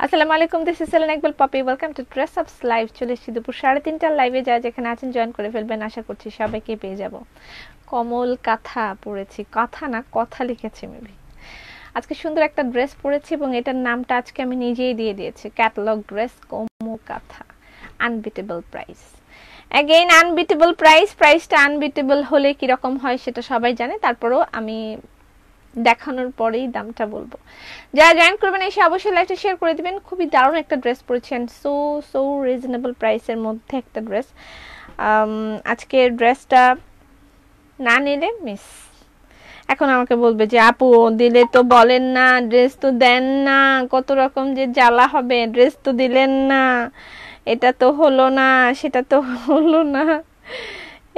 আসসালামু আলাইকুম, this is Selena Iqbal Popy. Welcome to dress ups live. চলে এসেছি দুপুর 3:30টার লাইভে। যা যেখানে আছেন জয়েন করে ফেলবেন, আশা করছি সবাইকে পেয়ে যাব। কমল কাঁথা পরেছি, কাঁথা না কথা লিখেছি মেবি। আজকে সুন্দর একটা ড্রেস পরেছি এবং এটার নামটা আজকে আমি নিজেই দিয়ে দিয়েছি, ক্যাটালগ ড্রেস কমল কাঁথা, unbeatable price. Again unbeatable price. প্রাইসটা আনবিটেবল হলে কীরকম হয় সেটা সবাই জানে, তারপরেও আমি দেখানোর পরেই দামটা বলবো। যারা জয়েন করবেন এসে অবশ্যই লাইভটা শেয়ার করে দিবেন। খুবই দারুণ একটা ড্রেস পরেছেন, সো রিজনেবল প্রাইসের মধ্যে একটা ড্রেস। আজকে ড্রেসটা না নিলে মিস। এখন আমাকে বলবে যে আপু দিলে তো বলেন না, ড্রেস তো দেন না, কত রকম যে জ্বালা হবে, ড্রেস তো দিলেন না, এটা তো হলো না, সেটা তো হলো না,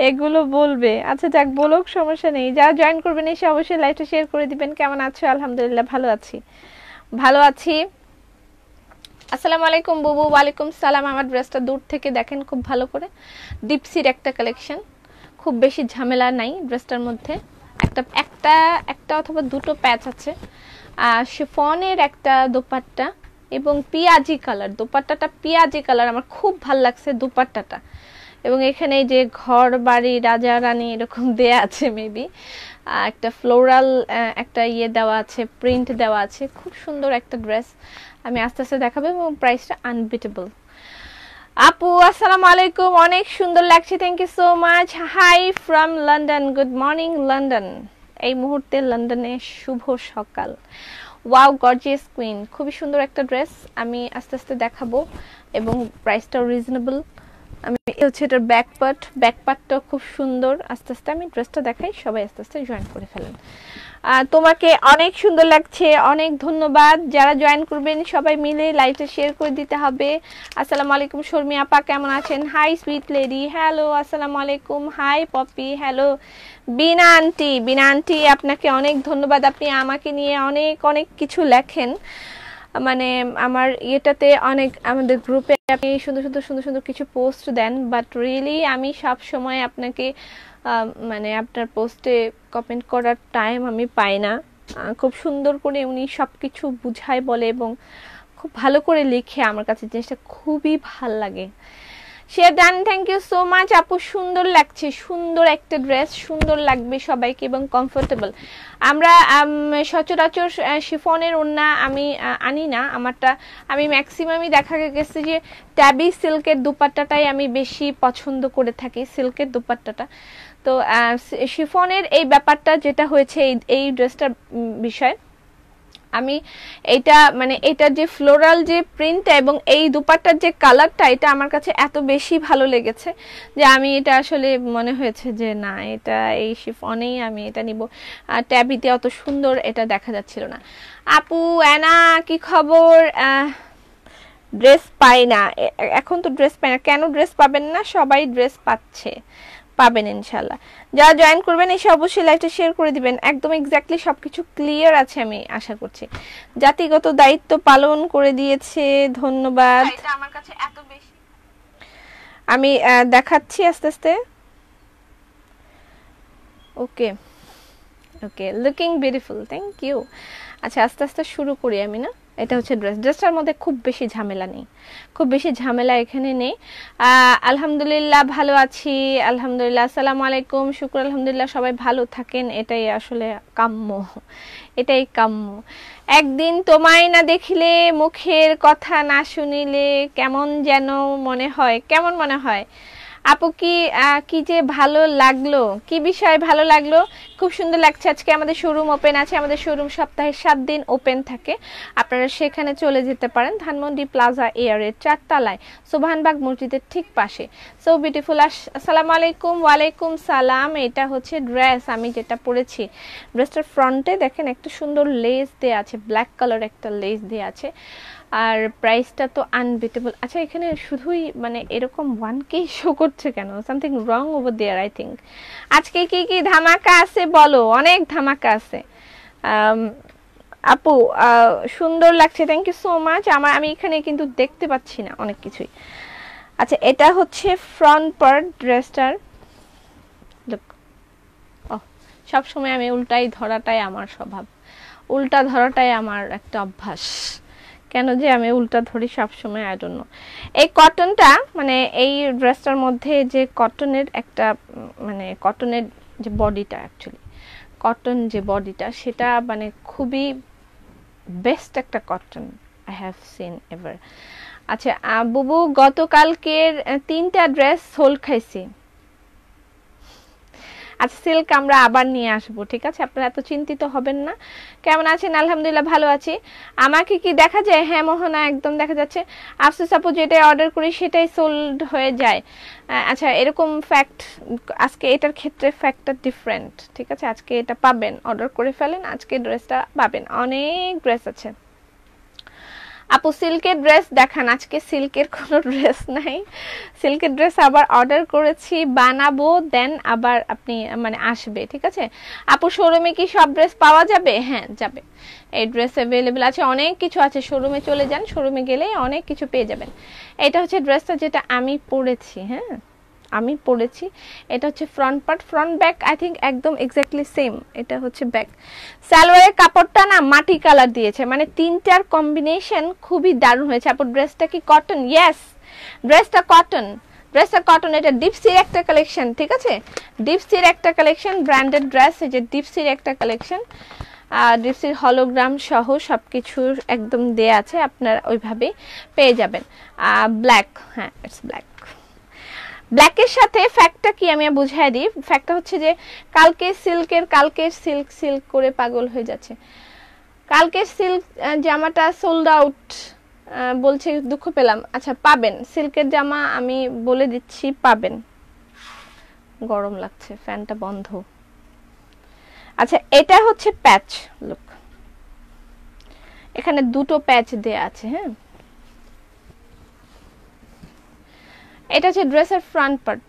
এগুলো বলবে। আচ্ছা যাক, বলুক, সমস্যা নেই। যারা জয়েন করবেন এসে অবশ্যই লাইভটা শেয়ার করে দিবেন। কেমন আছো? আলহামদুলিল্লাহ ভালো আছি, ভালো আছি। আসসালামু আলাইকুম বুবু। ওয়ালাইকুম সালাম। আমার ড্রেসটা দূর থেকে দেখেন খুব ভালো করে। ডিপসির একটা কালেকশন, খুব বেশি ঝামেলা নাই ড্রেসটার মধ্যে। একটা একটা একটা অথবা দুটো প্যাচ আছে। শিফনের একটা দোপাট্টা এবং পিয়াজি কালার। দোপাট্টাটা পিয়াজি কালার, আমার খুব ভাল লাগছে দোপাট্টাটা। এবং এখানে যে ঘর বাড়ি রাজা রানী এরকম দেয়া আছে মেবি, একটা ফ্লোরাল একটা ইয়ে দেওয়া আছে, প্রিন্ট দেওয়া আছে। খুব সুন্দর একটা ড্রেস, আমি আস্তে আস্তে দেখাবো এবং প্রাইসটা আনবিটেবল। আপু আসসালামু আলাইকুম, অনেক সুন্দর লাগছে, thank you so much. Hi from London, good morning London. এই মুহূর্তে লন্ডনে শুভ সকাল। ওয়াও গর্জিয়াস কুইন, খুবই সুন্দর একটা ড্রেস, আমি আস্তে আস্তে দেখাবো এবং প্রাইসটাও রিজনেবল। আমি হচ্ছে এটার ব্যাকপার্টটাও খুব সুন্দর। আস্তে আস্তে আমি ড্রেসটা দেখাই, সবাই আস্তে আস্তে জয়েন করে ফেলেন। তোমাকে অনেক সুন্দর লাগছে, অনেক ধন্যবাদ। যারা জয়েন করবেন সবাই মিলে লাইভটা শেয়ার করে দিতে হবে। আসসালামু আলাইকুম শর্মি আপা, কেমন আছেন? হাই সুইট লেডি, হ্যালো আসসালামু আলাইকুম। Hi Poppy, hello. Bina aunty, Bina aunty আপনাকে অনেক ধন্যবাদ। আপনি আমাকে নিয়ে অনেক অনেক কিছু লেখেন, মানে আমার ইয়েটাতে অনেক, আমাদের গ্রুপে আপনি সুন্দর সুন্দর সুন্দর সুন্দর কিছু পোস্ট দেন, বাট রিয়েলি আমি সব সময় আপনাকে মানে আপনার পোস্টে কমেন্ট করার টাইম আমি পাই না। খুব সুন্দর করে উনি সব কিছু বুঝায় বলে এবং খুব ভালো করে লিখে, আমার কাছে জিনিসটা খুবই ভাল লাগে। Share done, thank you so much আপু। সুন্দর লাগছে, সুন্দর একটা ড্রেস, সুন্দর লাগবে সবাইকে এবং কমফোর্টেবল। আমরা সচরাচর শিফনের ওড়না আমি আনি না, আমারটা আমি ম্যাক্সিমামই দেখা গেছে যে ট্যাবি সিল্কের দুপাট্টাটাই আমি বেশি পছন্দ করে থাকি, সিল্কের দুপাট্টাটা। তো শিফনের এই ব্যাপারটা যেটা হয়েছে এই ড্রেসটার বিষয়, আমি এইটা মানে এটার যে ফ্লোরাল যে প্রিন্টটা এবং এই দুপাট্টার যে কালারটা, এটা আমার কাছে এত বেশি ভালো লেগেছে যে আমি এটা আসলে মনে হয়েছে যে না, এটা এই শিফনেই আমি এটা নিব। আর ট্যাবিতে অত সুন্দর এটা দেখা যাচ্ছিল না। আপু অ্যানা কি খবর? ড্রেস পাই না এখন, তো ড্রেস পাই না কেন? ড্রেস পাবেন না, সবাই ড্রেস পাচ্ছে, পাবেন ইনশাল্লাহ। যারা জয়েন করবেন এসে অবশ্যই লাইভটা শেয়ার করে দিবেন। একদম এক্স্যাক্টলি সবকিছু ক্লিয়ার আছে আমি আশা করছি। জাতিগত দায়িত্ব পালন করে দিয়েছে, ধন্যবাদ। আমার কাছে এত বেশি, আমি দেখাচ্ছি আস্তে আস্তে। ওকে ওকে, লুকিং বিউটিফুল, থ্যাংক ইউ। আচ্ছা আস্তে আস্তে শুরু করি আমি না। এটা হচ্ছে ড্রেসটার মধ্যে খুব বেশি ঝামেলা নেই, খুব বেশি ঝামেলা এখানে নেই। আলহামদুলিল্লাহ ভালো আছি, আলহামদুলিল্লাহ। আসসালামু আলাইকুম, শুক্র আলহামদুলিল্লাহ, সবাই ভালো থাকেন, এটাই আসলে কাম্য, এটাই কাম্য। একদিন তোমায় না দেখিলে, মুখের কথা না শুনিলে কেমন যেন মনে হয়। কেমন মনে হয় আপু? কি যে ভালো লাগলো, কি বিষয় ভালো লাগলো? খুব সুন্দর লাগছে। আজকে আমাদের শোরুম ওপেন আছে, আমাদের শোরুম সপ্তাহে 7 দিন ওপেন থাকে, আপনারা সেখানে চলে যেতে পারেন। ধানমন্ডি প্লাজা এয়ারের 4 তলায়, সোবহানবাগ মসজিদের ঠিক পাশে। So beautiful. আসসালামু আলাইকুম। ওয়ালাইকুম সালাম। এটা হচ্ছে ড্রেস আমি যেটা পরেছি। ড্রেসটার ফ্রন্টে দেখেন একটা সুন্দর লেস দেয়া আছে, ব্ল্যাক কালার একটা লেস দেয়া আছে, আর প্রাইসটা তো আনবিটেবল। আচ্ছা এখানে শুধুই মানে এরকম 1K শো করছে কেন? Something wrong over there I think. আজকে কি কি ধামাকা আছে বলো? অনেক ধামাকা আছে আপু। সুন্দর লাগছে, থ্যাংক ইউ সো মাচ। আমি এখানে কিন্তু দেখতে পাচ্ছি না অনেক কিছুই। আচ্ছা এটা হচ্ছে ফ্রন্ট পার্ট ড্রেসটার। লুক, ও সব সময় আমি উল্টাই ধরাটাই আমার স্বভাব, উল্টা ধরাটাই আমার একটা অভ্যাস। কেন যে আমি উল্টা ধরি সব সময়, আই ডোন্ট নো। এই কটনটা মানে এই ড্রেসটার মধ্যে যে কটনের একটা মানে কটনের যে বডিটা, অ্যাকচুয়ালি কটন যে বডিটা সেটা মানে খুবই বেস্ট একটা cotton I have seen ever. আচ্ছা বুবু, গতকালকের 3টা ড্রেস সোল খাইছি। আচ্ছা সিল্ক আমরা আবার নিয়ে আসবো, ঠিক আছে, আপনারা এত চিন্তিত হবেন না। কেমন আছেন? আলহামদুলিল্লাহ ভালো আছি। আমাকে কি দেখা যায়? হ্যাঁ মোহনা, একদম দেখা যাচ্ছে। আফসোস আপু, যেটাই অর্ডার করি সেটাই সোল্ড হয়ে যায়। আচ্ছা এরকম ফ্যাক্ট, আজকে এটার ক্ষেত্রে ফ্যাক্টটা ডিফারেন্ট, ঠিক আছে। আজকে এটা পাবেন, অর্ডার করে ফেলেন, আজকে ড্রেসটা পাবেন। অনেক ড্রেস আছে আপু, সিল্কের ড্রেস দেখান। আজকে সিল্কের কোনো ড্রেস নাই, সিল্কের ড্রেস আবার অর্ডার করেছি, বানাবো, দেন আবার আপনি মানে আসবে, ঠিক আছে আপু। শোরুমে কি সব ড্রেস পাওয়া যাবে? হ্যাঁ যাবে, এই ড্রেস অ্যাভেলেবেল আছে, অনেক কিছু আছে। শোরুমে চলে যান, শোরুমে গেলেই অনেক কিছু পেয়ে যাবেন। এটা হচ্ছে ড্রেসটা যেটা আমি পরেছি, হ্যাঁ আমি পরেছি। এটা হচ্ছে front part, front back I think একদম এক্স্যাক্টলি সেম। এটা হচ্ছে ব্যাক। সালোয়ারের কাপড়টা না মাটি কালার দিয়েছে, মানে 3টার কম্বিনেশন খুবই দারুণ হয়েছে আপু। ড্রেসটা কি কটন? ইয়েস, ড্রেসটা কটন, ড্রেসটা কটন। এটা ডিপসির একটা কালেকশন, ঠিক আছে, ডিপসির একটা কালেকশন, ব্র্যান্ডেড ড্রেস। এই যে ডিপসির একটা কালেকশন, ডিপসির হলোগ্রাম সহ সবকিছু একদম দেয়া আছে, আপনারা ওইভাবেই পেয়ে যাবেন। ব্ল্যাক, হ্যাঁ ইটস ব্ল্যাক। ব্ল্যাকের সাথে ফ্যাক্টটা কি আমি বুঝাই দিই। ফ্যাক্টটা হচ্ছে যে কালকে সিল্কের, কালকে সিল্ক সিল্ক করে পাগল হয়ে যাচ্ছে। কালকে সিল্ক জামাটা সোল্ড আউট বলছে, দুঃখ পেলাম। আচ্ছা পাবেন, সিল্কের জামা আমি বলে দিচ্ছি পাবেন। গরম লাগছে, ফ্যানটা বন্ধ। আচ্ছা এটা হচ্ছে প্যাচ, লুক এখানে 2টো প্যাচ দেয়া আছে, হ্যাঁ এটা হচ্ছে ড্রেসের ফ্রন্ট পার্ট,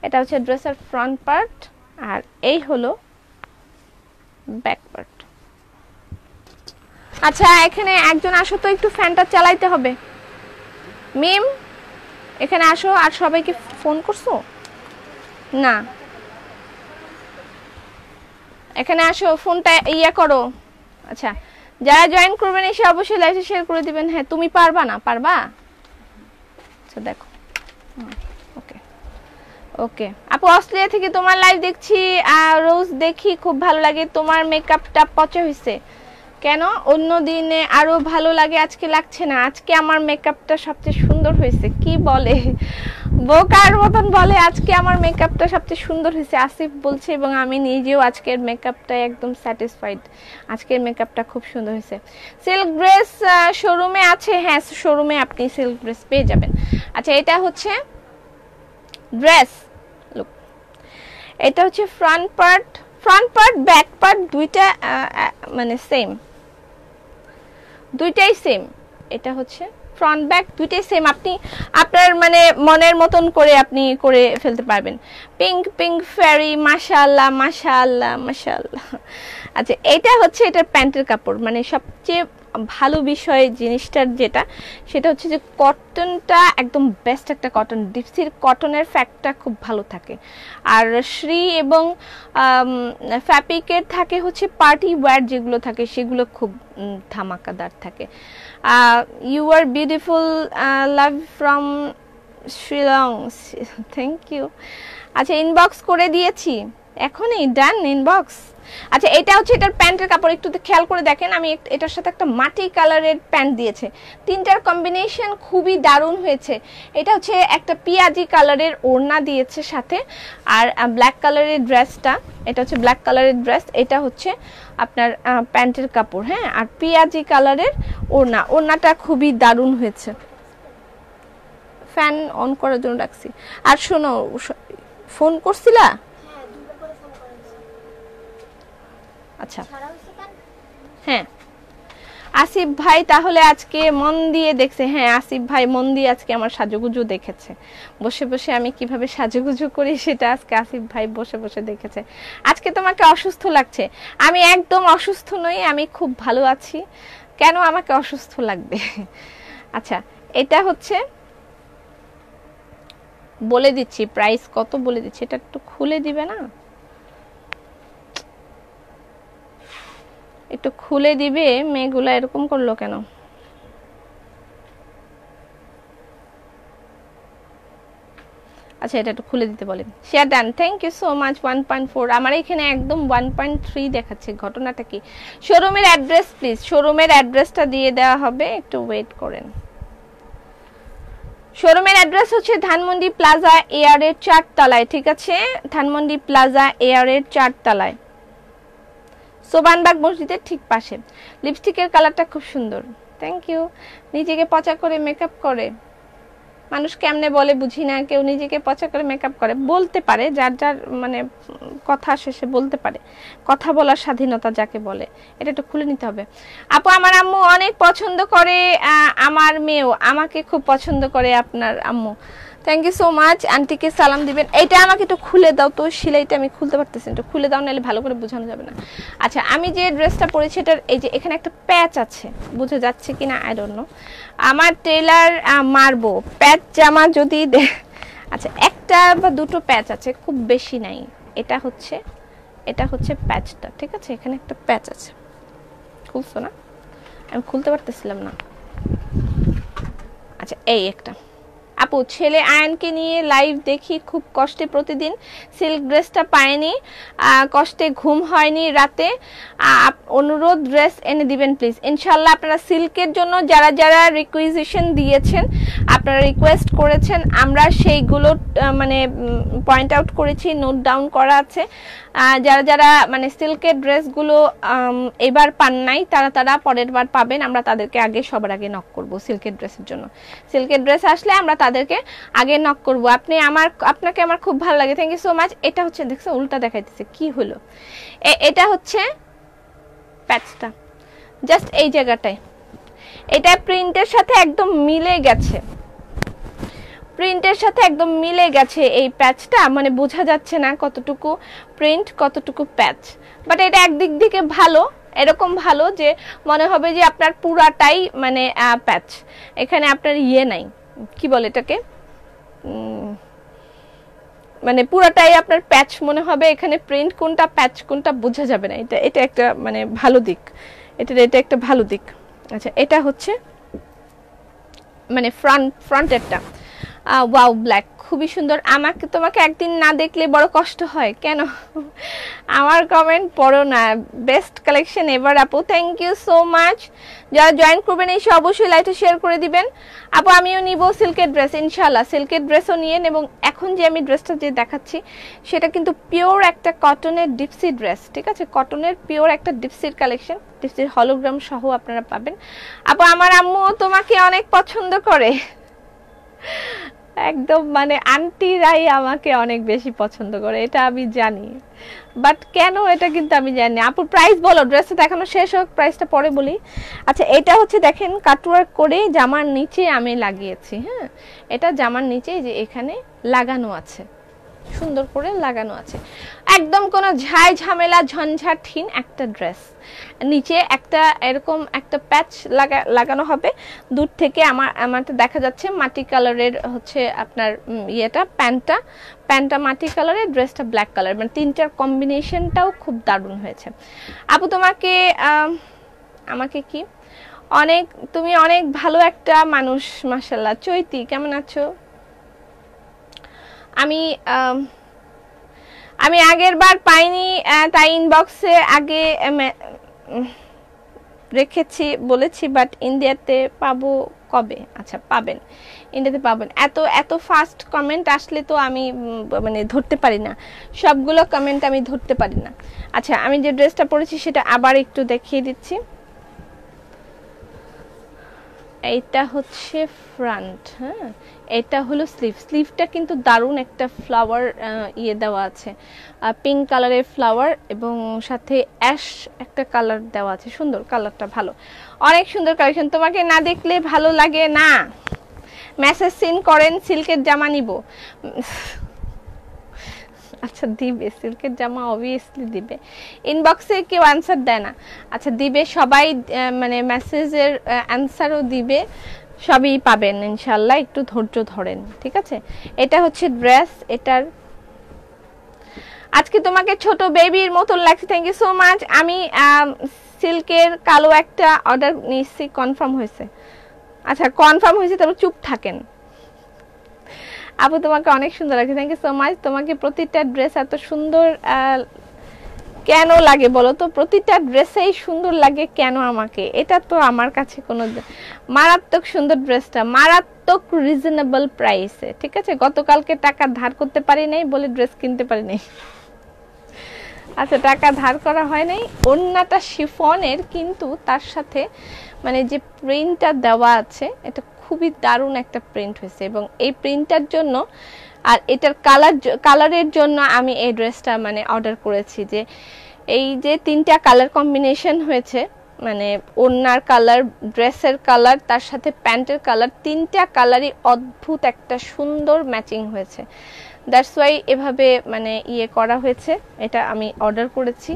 এটা হচ্ছে ড্রেসের ফ্রন্ট পার্ট, আর এই হলো ব্যাক পার্ট। আচ্ছা এখানে একজন আসো তো, একটু ফ্যানটা চালাইতে হবে। মিম এখানে আসো। আর সবাইকে ফোন করছো? না এখানে আসো, ফোনটা ইয়া করো। আচ্ছা যারা জয়েন করবেন এসে অবশ্যই লাইভে শেয়ার করে দিবেন। হ্যাঁ তুমি পারবা না? পারবা? আচ্ছা দেখো, ওকে ওকে আপু, অস্ট্রেলিয়া থেকে তোমার লাইভ দেখছি, রোজ দেখি, খুব ভালো লাগে। তোমার মেকআপটা পচা হয়েছে কেন? অন্য দিনে আরো ভালো লাগে, আজকে লাগছে না। আজকে আমার মেকআপটা সবচেয়ে সুন্দর হয়েছে। কি বলে, বোকার মতন বলে আজকে আমার মেকআপটা সবচেয়ে সুন্দর হয়েছে, আসিফ বলছে, এবং আমি নিজেও আজকের মেকআপটা একদম স্যাটিসফাইড। আজকের মেকআপটা খুব সুন্দর হয়েছে। সিল্ক ড্রেস শোরুমে আছে? হ্যাঁ শোরুমে আপনি সিল্ক ড্রেস পেয়ে যাবেন। আচ্ছা এটা হচ্ছে ড্রেস, লুক এটা হচ্ছে front part, front part back part দুইটা মানে সেম, দুইটাই সেম। এটা হচ্ছে ফ্রন্ট ব্যাক দুইটাই সেম, আপনি আপনার মানে মনের মতন করে আপনি করে ফেলতে পারবেন। পিঙ্ক পিঙ্ক ফেরি, মাশাআল্লাহ মাশাআল্লাহ মাশাআল্লাহ। আচ্ছা এটা হচ্ছে এটার প্যান্টের কাপড়, মানে সবচেয়ে ভালো বিষয় জিনিসটার যেটা, সেটা হচ্ছে যে কটনটা একদম বেস্ট একটা কটন। ডিপসির কটনের ফ্যাক্টটা খুব ভালো থাকে। আর শ্রী এবং ফ্যাব্রিকের থাকে হচ্ছে পার্টি ওয়্যার যেগুলো থাকে সেগুলো খুব ধামাকাদার থাকে। You are beautiful, love from Shillong, thank you. আচ্ছা ইনবক্স করে দিয়েছি, এখনই ডান ইনবক্স। আচ্ছা এটা হচ্ছে এটার প্যান্টের কাপড়, একটু খেয়াল করে দেখেন, আমি এটার সাথে একটা মাটি কালারের প্যান্ট দিয়েছে, 3টার কম্বিনেশন খুবই দারুণ হয়েছে। এটা হচ্ছে একটা পিয়াজি কালারের ওড়না দিয়েছে সাথে, আর ব্ল্যাক কালারের ড্রেসটা, এটা হচ্ছে ব্ল্যাক কালারের ড্রেস, এটা হচ্ছে আপনার প্যান্টের কাপড়, হ্যাঁ, আর পিয়াজি কালারের ওড়না, ওড়নাটা খুবই দারুণ হয়েছে। ফ্যান অন করার জন্য রাখছি। আর শোনো, ফোন করছিলা? আচ্ছা হ্যাঁ আসিফ ভাই তাহলে আজকে মন দিয়ে দেখছে। হ্যাঁ আসিফ ভাই মন দিয়ে আজকে আমার সাজুগুজু দেখেছে, বসে বসে আমি কিভাবে সাজুগুজু করি সেটা আজকে আসিফ ভাই বসে বসে দেখেছে। আজকে তোমাকে অসুস্থ লাগছে? আমি একদম অসুস্থ নই, আমি খুব ভালো আছি। কেন আমাকে অসুস্থ লাগবে? আচ্ছা এটা হচ্ছে বলে দিচ্ছি, প্রাইস কত বলে দিচ্ছি, এটা একটু খুলে দিবে না? একটু খুলে দিবে। মেয়েগুলা এরকম করলো কেন? আচ্ছা এটা একটু খুলে দিতে বলেন। Share done, thank you so much. 1.4 আমার এখানে একদম 1.3 দেখাচ্ছে, ঘটনাটা কি? শোরুমের অ্যাড্রেস প্লিজ, শোরুমের অ্যাড্রেসটা দিয়ে দেওয়া হবে, একটু ওয়েট করেন। শোরুমের অ্যাড্রেস হচ্ছে ধানমন্ডি প্লাজা এয়ারের 4 তলায়, ঠিক আছে? ধানমন্ডি প্লাজা এয়ারের 4 তলায়, সোবানবাগ মসজিদের ঠিক পাশে। লিপস্টিকের কালারটা খুব সুন্দর, থ্যাংক ইউ। নিজেকে পচা করে মেকআপ করে, মানুষ কেমনে বলে বুঝি না, কেউ নিজেকে পচা করে মেকআপ করে, বলতে পারে, যার যার মানে কথা শেষে বলতে পারে, কথা বলার স্বাধীনতা যাকে বলে। এটা একটু খুলে নিতে হবে। আপু আমার আম্মু অনেক পছন্দ করে, আমার মেয়েও আমাকে খুব পছন্দ করে আপনার আম্মু, থ্যাংক ইউ সো মাচ। আন্টিকে সালাম দিবেন। এইটা আমাকে একটু খুলে দাও তো, সেলাইটা আমি খুলতে পারতেছি, একটু খুলে দাও, নাহলে ভালো করে বোঝানো যাবে না। আচ্ছা আমি যে ড্রেসটা পরেছি এটার এই যে এখানে একটা প্যাচ আছে, বুঝে যাচ্ছে কিনা আই ডোন্ট নো। আমার টেলার মারবো প্যাচ জামা যদি আচ্ছা একটা বা দুটো প্যাচ আছে, খুব বেশি নাই। এটা হচ্ছে প্যাচটা, ঠিক আছে? এখানে একটা প্যাচ আছে, খুলছো না? আমি খুলতে পারতেছিলাম না। আচ্ছা এই একটা। আপু ছেলে আয়নকে নিয়ে লাইভ দেখি, খুব কষ্টে প্রতিদিন সিল্ক ড্রেসটা পায়নি, কষ্টে ঘুম হয়নি রাতে, অনুরোধ ড্রেস এনে দিবেন প্লিজ। ইনশাল্লাহ আপনারা সিল্কের জন্য যারা যারা রিকুইজিশন দিয়েছেন, আপনারা রিকোয়েস্ট করেছেন, আমরা সেইগুলো মানে পয়েন্ট আউট করেছি, নোট ডাউন করা আছে। যারা যারা মানে সিল্কের ড্রেসগুলো এবার পান নাই, তারা পরের বার পাবেন। আমরা তাদেরকে আগে সবার আগে নক করব সিল্কের ড্রেসের জন্য। সিল্কের ড্রেস আসলে আমরা তাদেরকে আগে নক করব। আপনাকে আমার খুব ভালো লাগে, থ্যাংক ইউ সো মাচ। এটা হচ্ছে দেখছো উল্টা দেখাইতেছে, কি হলো? এটা হচ্ছে প্যাচটা, জাস্ট এই জায়গাটায়। এটা প্রিন্টের সাথে একদম মিলে গেছে, প্রিন্টের সাথে একদম মিলে গেছে এই প্যাচটা, মানে বোঝা যাচ্ছে না কতটুকু প্রিন্ট কতটুকু প্যাচ। বাট এটা একদিক থেকে ভালো, এরকম ভালো যে মনে হবে যে আপনার পুরাটাই মানে প্যাচ, এখানে আপনার ইয়ে নাই, কি বলে এটাকে, মানে পুরাটাই আপনার প্যাচ মনে হবে, এখানে প্রিন্ট কোনটা প্যাচ কোনটা বোঝা যাবে না। এটা একটা মানে ভালো দিক, এটা একটা ভালো দিক। আচ্ছা এটা হচ্ছে মানে ফ্রন্টেরটা, ওয়াও ব্ল্যাক, খুবই সুন্দর। তোমাকে একদিন না দেখলে বড় কষ্ট হয় কেন? আমার কমেন্ট পড়ো না। বেস্ট কালেকশন এভার আপু, থ্যাংক ইউ সো মাচ। যারা জয়েন করবেন এসে অবশ্যই লাইভটা শেয়ার করে দিবেন। আপু আমিও নিব সিল্কের ড্রেস, ইনশাল্লাহ সিল্কের ড্রেসও নিয়ে এবং এখন যে আমি ড্রেসটা যে দেখাচ্ছি সেটা কিন্তু পিওর একটা কটনের ডিপসি ড্রেস, ঠিক আছে? কটনের পিওর একটা ডিপসির কালেকশন, ডিপসির হলোগ্রাম সহ আপনারা পাবেন। আপু আমার আম্মু তোমাকে অনেক পছন্দ করে, একদম মানে আন্টিরাই আমাকে অনেক বেশি পছন্দ করে, এটা আমি জানি, বাট কেন এটা কিন্তু আমি জানি। আপুর প্রাইস বলো, ড্রেসটা দেখানো শেষ হোক, প্রাইসটা পরে বলি। আচ্ছা এটা হচ্ছে দেখেন কাটওয়ার্ক করে জামার নিচে আমি লাগিয়েছি, হ্যাঁ এটা জামার নিচে যে এখানে লাগানো আছে, সুন্দর করে লাগানো আছে, একদম কোনো ঝাই ঝামেলা ঝঞ্ঝাটহীন একটা ড্রেস। নিচে একটা এরকম একটা প্যাচ লাগানো হবে, দূর থেকে আমারটা দেখা যাচ্ছে মাটি কালারের হচ্ছে আপনার ইয়েটা, প্যান্টটা মাটি কালারের, ড্রেসটা ব্ল্যাক কালার, মানে তিনটার কম্বিনেশনটাও খুব দারুণ হয়েছে। আপু তোমাকে আমাকে কি তুমি অনেক ভালো একটা মানুষ, মাশাআল্লাহ। চৈতি কেমন আছো? আমি আগের বার পাইনি, তাই ইনবক্সে আগে রেখেছি বলেছি, বাট ইন্ডিয়াতে পাবো কবে? আচ্ছা পাবেন, ইন্ডিয়াতে পাবেন। এত ফাস্ট কমেন্ট আসলে তো আমি মানে ধরতে পারি না, সবগুলো কমেন্ট আমি ধরতে পারি না। আচ্ছা আমি যে ড্রেসটা পরেছি সেটা আবার একটু দেখিয়ে দিচ্ছি। এইটা হচ্ছে ফ্রন্ট, হ্যাঁ এটা হলো স্লিভটা কিন্তু দারুণ একটা ফ্লাওয়ার ইয়ে দেওয়া আছে, পিঙ্ক কালারের ফ্লাওয়ার এবং সাথে অ্যাশ একটা কালার দেওয়া আছে, সুন্দর কালারটা, ভালো, অনেক সুন্দর কালেকশন। তোমাকে না দেখলে ভালো লাগে না? মেসেজ সিন করেন, সিল্কের জামা নিব। আচ্ছা দিবে, সিল্কের জামা অবভিয়াসলি দিবে, ইনবক্সে কেউ অ্যান্সার দেয় না। আচ্ছা দিবে সবাই, মানে মেসেজের অ্যান্সারও দিবে, সবই পাবেন ইনশাল্লাহ, একটু ধৈর্য ধরেন, ঠিক আছে? এটা হচ্ছে ড্রেস, এটার আজকে তোমাকে ছোট বেবির মতন লাগছে, থ্যাংক ইউ সো মাচ। আমি সিল্কের কালো একটা অর্ডার নিচ্ছি, কনফার্ম হয়েছে। আচ্ছা কনফার্ম হয়েছে, তারপর চুপ থাকেন। আপু তোমাকে অনেক সুন্দর লাগে, থ্যাংক ইউ সো মাচ। তোমাকে প্রতিটা ড্রেস এত সুন্দর কেন লাগে বলো তো? প্রতিটা ড্রেসেই সুন্দর লাগে কেন আমাকে? এটা তো আমার কাছে কোনো মারাত্মক সুন্দর ড্রেসটা, মারাত্মক রিজনেবল প্রাইসে, ঠিক আছে। গতকালকে টাকা ধার করতে পারি নাই বলে ড্রেস কিনতে পারি নাই। আচ্ছা টাকা ধার করা হয় নাই। ওড়নাটা শিফনের, কিন্তু তার সাথে মানে যে প্রিন্টটা দেওয়া আছে এটা খুবই দারুণ একটা প্রিন্ট হয়েছে, এবং এই প্রিন্টটার জন্য আর এটার কালারের জন্য আমি এই ড্রেসটা মানে অর্ডার করেছি। যে এই যে তিনটা কালার কম্বিনেশন হয়েছে, মানে ওড়নার কালার, ড্রেসের কালার, তার সাথে প্যান্টের কালার, তিনটা কালারই অদ্ভুত একটা সুন্দর ম্যাচিং হয়েছে। দ্যাটস ওয়াই এভাবে মানে করা হয়েছে, এটা আমি অর্ডার করেছি।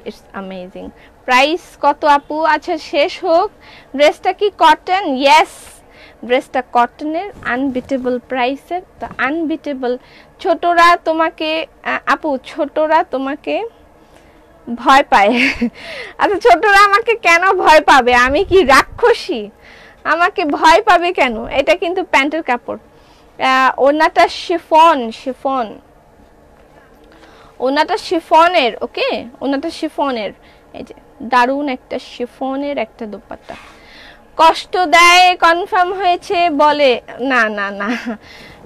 It's amazing. প্রাইস কত আপু? আচ্ছা শেষ হোক। ড্রেসটা কি কটন? ইয়েস, ড্রেসটা কটনের, আনবিটেবল প্রাইসের। তো আনবিটেবল। ছোটরা তোমাকে আপু, ছোটরা তোমাকে ভয় পায়। আচ্ছা ছোটরা আমাকে কেন ভয় পাবে? আমি কি রাক্ষসী? আমাকে ভয় পাবে কেন? এটা কিন্তু প্যান্টের কাপড়। ওনাটা শিফন, শিফন, ওনাটা শিফনের। ওকে, ওনাটা শিফনের। এই যে দারুণ একটা শিফনের একটা দোপাট্টা। কষ্ট দেয় কনফার্ম হয়েছে বলে, না না না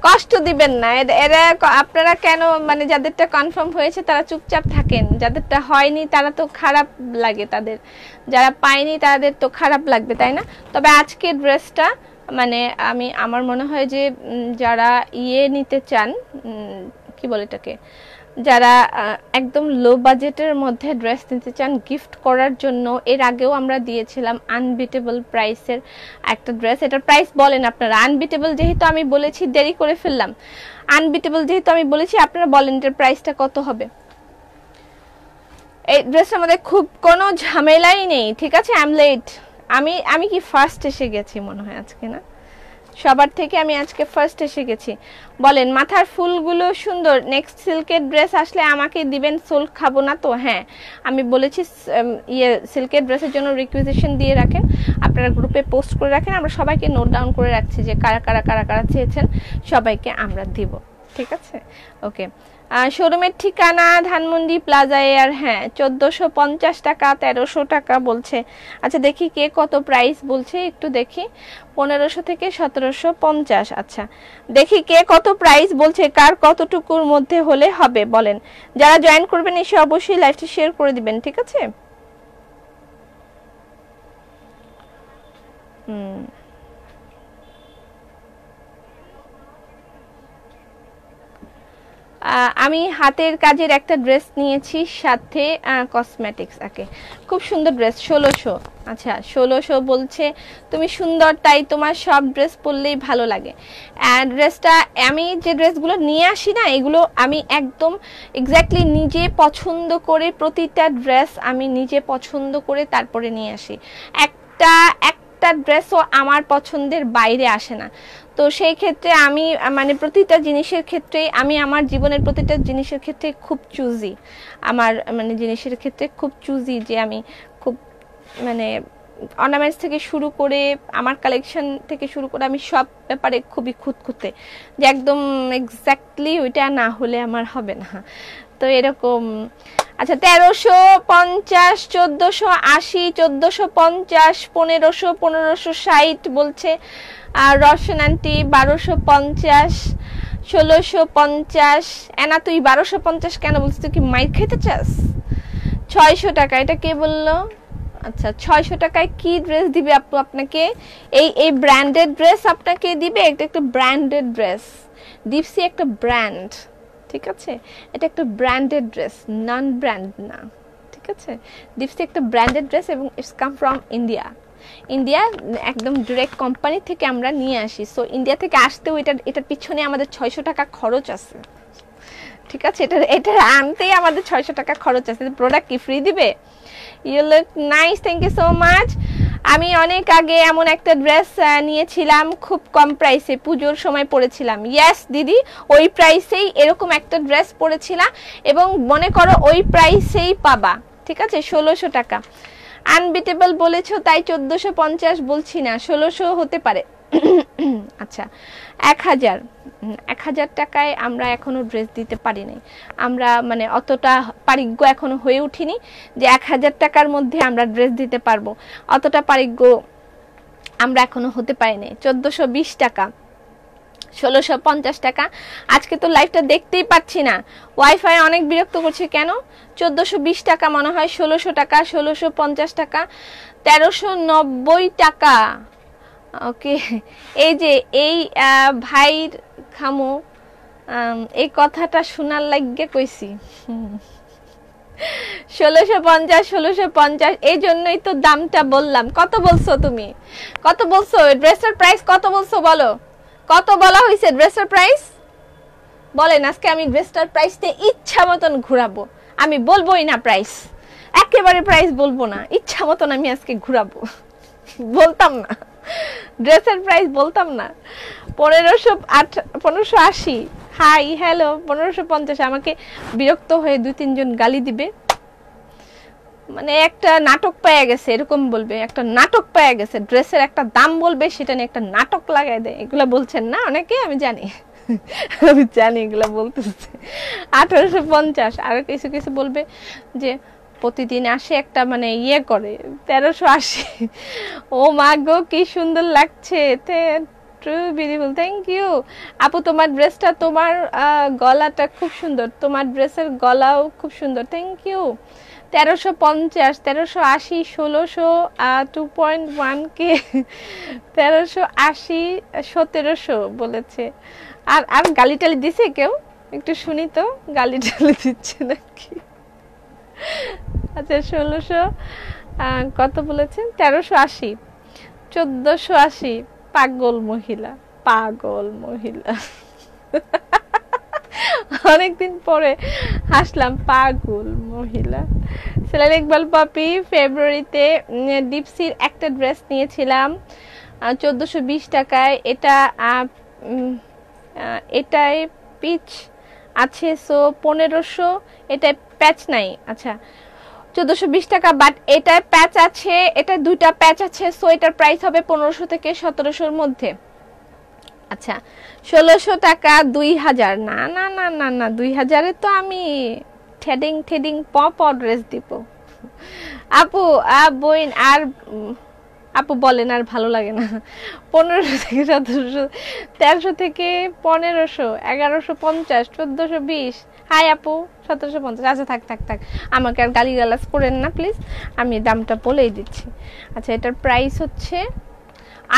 কষ্ট দিবেন না। এরা আপনারা কেন মানে যাদেরটা কনফার্ম হয়েছে তারা চুপচাপ থাকেন, যাদেরটা হয়নি তারা তো খারাপ লাগে, তাদের যারা পায়নি তাদের তো খারাপ লাগবে, তাই না? তবে আজকে ড্রেসটা মানে আমার মনে হয় যে যারা নিতে চান, কি বলে এটাকে, যারা একদম লো বাজেটের মধ্যে ড্রেস নিতে চান গিফট করার জন্য, এর আগেও আমরা দিয়েছিলাম আনবিটেবল প্রাইসের একটা ড্রেস। এটার প্রাইস বলেন আপনারা। আনবিটেবল যেহেতু আমি বলেছি, দেরি করে ফেললাম। আনবিটেবল যেহেতু আমি বলেছি, আপনারা বলেন এটার প্রাইসটা কত হবে। এই ড্রেসটার মধ্যে খুব কোনো ঝামেলাই নেই, ঠিক আছে। I am late. আমি কি ফার্স্ট এসে গেছি মনে হয় আজকে, না? সবার থেকে আমি আজকে ফার্স্ট এসে গেছি। বলেন মাথার ফুলগুলো সুন্দর। নেক্সট সিল্কের ড্রেস আসলে আমাকে দিবেন, সোল খাবো না তো। হ্যাঁ আমি বলেছি সিল্কের ড্রেসের জন্য রিকুইজিশন দিয়ে রাখেন, আপনারা গ্রুপে পোস্ট করে রাখেন, আমরা সবাইকে নোট ডাউন করে রাখছি যে কারা কারা কারা কারা চেয়েছেন, সবাইকে আমরা দিব, ঠিক আছে। ওকে, শোরুমের ঠিকানা ধানমন্ডি প্লাজা এয়ার। হ্যাঁ 1450 টাকা, 1300 টাকা বলছে। আচ্ছা দেখি কে কত প্রাইস বলছে, একটু দেখি। 1500 থেকে 1750। আচ্ছা দেখি কে কত প্রাইস বলছে, কার কতটুকুর মধ্যে হলে হবে বলেন। যারা জয়েন করবেন এসে অবশ্যই লাইভটি শেয়ার করে দিবেন, ঠিক আছে। আমি হাতের কাজের একটা ড্রেস নিয়েছি, সাথে কসমেটিক্স। ওকে, খুব সুন্দর ড্রেস, 1600। আচ্ছা 1600 বলছে, তুমি সুন্দর তাই তোমার সব ড্রেস পরলেই ভালো লাগে। ড্রেসটা আমি যে ড্রেসগুলো নিয়ে আসি না, এগুলো আমি একদম এক্স্যাক্টলি নিজে পছন্দ করে, প্রতিটা ড্রেস আমি নিজে পছন্দ করে তারপরে নিয়ে আসি। একটা ড্রেসও আমার পছন্দের বাইরে আসে না। তো সেই ক্ষেত্রে আমি মানে প্রতিটা জিনিসের ক্ষেত্রে, আমি আমার জীবনের প্রতিটা জিনিসের ক্ষেত্রে খুব চুজি, আমার মানে জিনিসের ক্ষেত্রে খুব চুজি, যে আমি খুব মানে অর্নামেন্টস থেকে শুরু করে, আমার কালেকশন থেকে শুরু করে, আমি সব ব্যাপারে খুবই খুঁতখুঁতে, যে একদম এক্স্যাক্টলি ওইটা না হলে আমার হবে না, তো এরকম। আচ্ছা 1350, 1480, 1450, 1500, 1560 বলছে। আর রওশন আন্টি 1250, 1650। এনা তুই 1250 কেন বলছিস? তুই কি মাইর খেতে চাস? 600 টাকা। এটা কে বললো? আচ্ছা 600 টাকায় কি ড্রেস দিবে আপু আপনাকে? এই ব্র্যান্ডেড ড্রেস আপনাকে দিবে? এটা একটা ব্র্যান্ডেড ড্রেস, ডিপসি একটা ব্র্যান্ড, ঠিক আছে। এটা একটা ব্র্যান্ডেড ড্রেস, নন ব্র্যান্ড না, ঠিক আছে। ডিপসি একটা ব্র্যান্ডেড ড্রেস, এবং it's come from India. India একদম ডিরেক্ট কোম্পানি থেকে আমরা নিয়ে আসি। সো ইন্ডিয়া থেকে আসতেও এটার পিছনে আমাদের 600 টাকা খরচ আছে, ঠিক আছে। এটা আনতেই আমাদের 600 টাকা খরচ আছে। প্রোডাক্ট কি ফ্রি দিবে? You look nice, thank you so much. আমি অনেক আগে এমন একটা ড্রেস নিয়েছিলাম খুব কম প্রাইসে, পুজোর সময় পরেছিলাম। ইয়েস দিদি, ওই প্রাইসেই এরকম একটা ড্রেস পরেছিলাম, এবং মনে করো ওই প্রাইসেই পাবা, ঠিক আছে, 1600 টাকা। আনবিটেবল বলেছো তাই 1450 বলছি না, 1600 হতে পারে। আচ্ছা 1000 টাকায় আমরা এখনো ড্রেস দিতে পারি নাই, আমরা মানে অতটা পারিজ্ঞ এখনো হয়ে উঠিনি যে 1000 টাকার মধ্যে আমরা ড্রেস দিতে পারবো, অতটা পারিজ্ঞ আমরা এখনো হতে পারি নাই। 1420 টাকা, 1650 টাকা। আজকে তো লাইভটা দেখতেই পাচ্ছি না, ওয়াইফাই অনেক বিরক্ত করছে কেন। 1420 টাকা মনে হয়, 1600 টাকা, 1650 টাকা, 1390 টাকা। ওকে, এই যে এই ভাইর খামো এই কথাটা শোনার লাগিয়ে কইছি। 1650 এই জন্যই তো দামটা বললাম। কত বলছো তুমি, কত বলছো ড্রেসের প্রাইস, কত বলছো বলো, কত বলা হয়েছে ড্রেসের প্রাইস বলেন। আজকে আমি ড্রেসটার প্রাইসতে ইচ্ছা মতন ঘুরাবো, আমি বলবোই না প্রাইস, একেবারে প্রাইস বলবো না, ইচ্ছা মতন আমি আজকে ঘুরাবো, বলতাম না ড্রেসের প্রাইস বলতাম না। 1580, হাই হ্যালো 1550। আমাকে বিরক্ত হয়ে 2-3 জন গালি দিবে, মানে একটা নাটক পাওয়া গেছে এরকম বলবে, একটা নাটক পাওয়া গেছে, ড্রেসের একটা দাম বলবে সেটা নিয়ে একটা নাটক লাগাই দেয়। এগুলা বলছেন না অনেকে, আমি জানি আমি জানি এগুলা বলতেছে। 1850। আর কিছু কিছু বলবে যে প্রতিদিন আসে একটা মানে ইয়ে করে 1380। ও মা গো কি সুন্দর লাগছে, ট্রু বিউটিফুল, থ্যাংক ইউ আপু। তোমার ড্রেসটা, তোমার গলাটা খুব সুন্দর, তোমার ড্রেসের গলাও খুব সুন্দর, থ্যাংক ইউ। 1350, 1380, 1600, 2.1K, 1380, 1700 বলেছে। আর আর গালি টালি দিছে কেউ, একটু শুনি তো, গালি টালি দিচ্ছে নাকি? আচ্ছা 1600 কত বলেছেন, 1380, 1480। পাগল মহিলা, পাগল মহিলা। অনেকদিন পরে হাসলাম, পাগল মহিলা। সেলাল ইকবাল পাপি, ফেব্রুয়ারিতে ডিপসির একটা ড্রেস নিয়েছিলাম 1420 টাকায়। এটাই পিচ আছে, সো 1500। এটাই প্যাচ নাই, আচ্ছা 1420 টাকা, বাট এটায় প্যাচ আছে, এটা দুইটা প্যাচ আছে, সো এটার প্রাইস হবে 1500 থেকে 1700-র মধ্যে। আচ্ছা 1600 টাকা, 2000। না না না না না, 2000-এ তো আমি ঠেডিং পপ ড্রেস দিব। আপু বইন আর আপু বলেন আর ভালো লাগে না। 1500 থেকে 1700, 1300 থেকে 1500, 1150, 1420। হাই আপু 1750। আচ্ছা থাক, আমাকে আর গালিগালাজ করেন না প্লিজ, আমি দামটা বলেই দিচ্ছি। আচ্ছা এটার প্রাইস হচ্ছে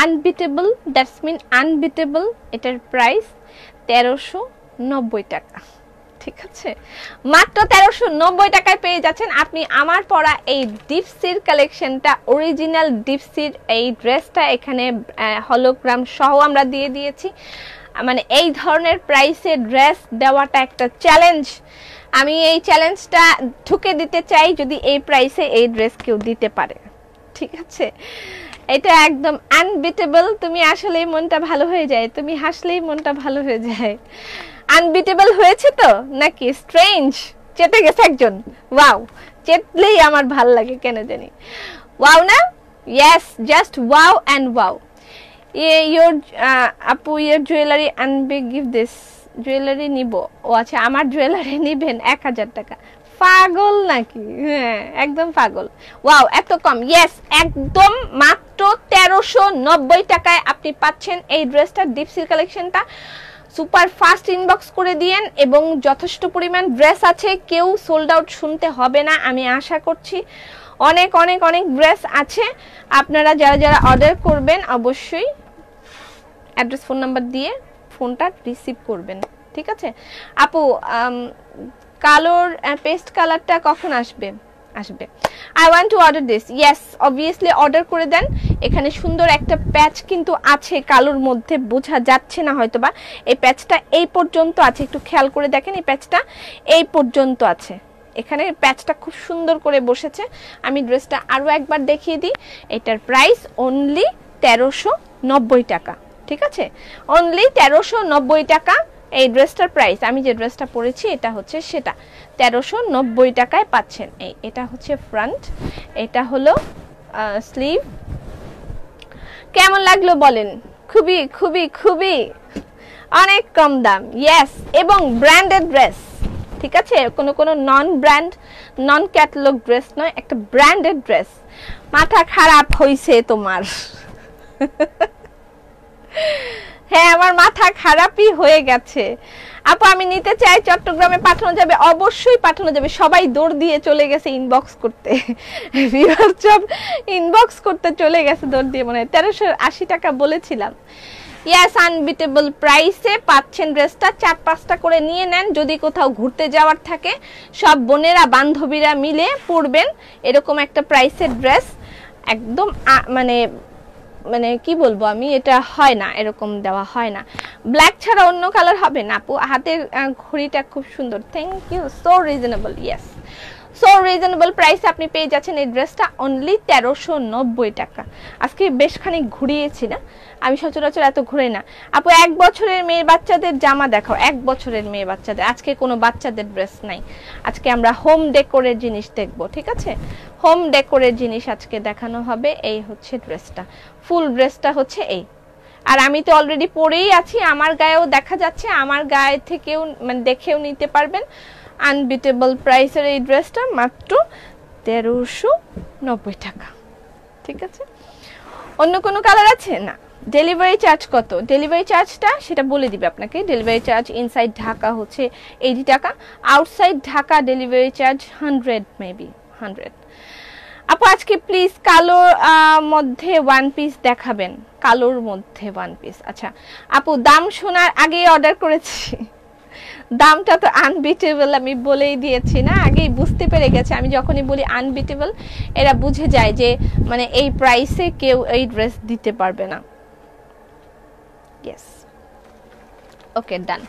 আনবিটেবল, দ্যাটস মিন আনবিটেবল। এটার প্রাইস 1390 টাকা, ঠিক আছে? মাত্র 1390 টাকায় পেয়ে যাচ্ছেন আপনি আমার পরা এই ডিপসির কালেকশনটা, অরিজিনাল ডিপসির এই ড্রেসটা। এখানে হলোগ্রাম সহ আমরা দিয়ে দিয়েছি। মানে এই ধরনের প্রাইসে ড্রেস দেওয়াটা একটা চ্যালেঞ্জ, আমি এই চ্যালেঞ্জটা ঠুকে দিতে চাই যদি এই প্রাইসে এই ড্রেস কেউ দিতে পারে, ঠিক আছে? এটা একদম আনবিটেবল। তুমি আসলেই মনটা ভালো হয়ে যায়, তুমি হাসলেই মনটা ভালো হয়ে যায়। আনবিটেবল হয়েছে তো নাকি? স্ট্রেঞ্জ চেতে গেছে একজন, ওয়াও, চেতলেই আমার ভাল লাগে কেন জানি। ওয়াও না? Yes, just wow and wow. Your আপু ইয়োর জুয়েলারি আনবে, গিভ দিস। জুয়েলারি নিব? ও আচ্ছা, আমার জুয়েলারি নিবেন 1000 টাকা? পাগল নাকি? হ্যাঁ একদম পাগল। ওয়াও এত কম? ইয়েস, একদম মাত্র 1390 টাকায় আপনি পাচ্ছেন এই ড্রেসটা, ডিপসির কালেকশনটা। সুপার ফাস্ট ইনবক্স করে দিয়েন, এবং যথেষ্ট পরিমাণ ড্রেস আছে, কেউ সোল্ড আউট শুনতে হবে না আমি আশা করছি। অনেক অনেক অনেক ড্রেস আছে। আপনারা যারা যারা অর্ডার করবেন অবশ্যই অ্যাড্রেস ফোন নাম্বার দিয়ে ফোনটা রিসিভ করবেন, ঠিক আছে? আপু কালোর পেস্ট কালারটা কখন আসবে? I want to order this. Yes, obviously order করে দেন। এখানে সুন্দর একটা প্যাচ কিন্তু আছে কালোর মধ্যে, বোঝা যাচ্ছে না হয়তোবা। এই প্যাচটা এই পর্যন্ত আছে, একটু খেয়াল করে দেখেন, এই প্যাচটা এই পর্যন্ত আছে। এখানে প্যাচটা খুব সুন্দর করে বসেছে। আমি ড্রেসটা আরও একবার দেখিয়ে দিই। এটার প্রাইস অনলি 1390 টাকা, ঠিক আছে? অনলি 1390 টাকা এই ড্রেসটার প্রাইস। আমি যে ড্রেসটা পরেছি এটা হচ্ছে সেটা, 1390 টাকায় পাচ্ছেন। এটা হচ্ছে ফ্রন্ট, এটা হলো স্লিভ। কেমন লাগলো বলেন? খুবই খুবই খুবই অনেক কম দাম, ইয়েস, এবং ব্র্যান্ডেড ড্রেস, ঠিক আছে, কোনো নন ব্র্যান্ড নন ক্যাটালগ ড্রেস নয়, একটা ব্র্যান্ডেড ড্রেস। মাথা খারাপ হইছে তোমার? হ্যাঁ, আমার মাথা খারাপই হয়ে গেছে আপু। আমি নিতে চাই, চট্টগ্রামে পাঠানো যাবে? অবশ্যই পাঠানো যাবে। সবাই দৌড় দিয়ে চলে গেছে ইনবক্স করতে, ইনবক্স করতে চলে গেছে দৌড় দিয়ে, মনে হয় 1380 টাকা বলেছিলাম। ইয়াস, আনবিটেবল প্রাইসে পাচ্ছেন ড্রেসটা। 4-5টা করে নিয়ে নেন, যদি কোথাও ঘুরতে যাওয়ার থাকে সব বোনেরা বান্ধবীরা মিলে পরবেন এরকম একটা প্রাইসের ড্রেস। একদম মানে মানে কি বলবো আমি, এটা হয় না, এরকম দেওয়া হয় না। ব্ল্যাক ছাড়া অন্য কালার হবে না আপু। হাতের ঘড়িটা খুব সুন্দর, thank you, so reasonable, yes, so reasonable প্রাইসে আপনি পেয়ে যাচ্ছেন এই ড্রেসটা অনলি 1390 টাকা। আজকে বেশ খানিক ঘুরিয়েছি না, আমি সচরাচর এত ঘুরে না আপু। 1 বছরের মেয়ে বাচ্চাদের জামা দেখাও, 1 বছরের মেয়ে বাচ্চাদের। আজকে কোনো বাচ্চাদের ড্রেস নাই, আজকে আমরা হোম ডেকোরের জিনিস দেখব, ঠিক আছে, হোম ডেকোরের জিনিস আজকে দেখানো হবে। এই হচ্ছে ড্রেসটা, ফুল ড্রেসটা হচ্ছে এই। আর আমি তো অলরেডি পরেই আছি, আমার গায়েও দেখা যাচ্ছে, আমার গায়ে থেকেও মানে দেখেও নিতে পারবেন। আনবিটেবল প্রাইসের এই ড্রেসটা মাত্র 1390 টাকা, ঠিক আছে। অন্য কোনো কালার আছে না? ডেলিভারি চার্জ কত? ডেলিভারি চার্জটা সেটা বলে দিবে আপনাকে। ডেলিভারি চার্জ ইনসাইড ঢাকা হচ্ছে 80 টাকা, outside Dhaka delivery charge 100, maybe 100। আপু আজকে প্লিজ কালোর মধ্যে ওয়ান পিস দেখাবেন, কালোর মধ্যে ওয়ান পিস। আচ্ছা আপু, দাম শোনার আগেই অর্ডার করেছি, দামটা তো আনবিটেবল আমি বলেই দিয়েছি না, আগেই বুঝতে পেরে গেছে। আমি যখনই বলি আনবিটেবল এরা বুঝে যায় যে মানে এই প্রাইসে কেউ এই ড্রেস দিতে পারবে না। ইয়েস, ওকে, ডান।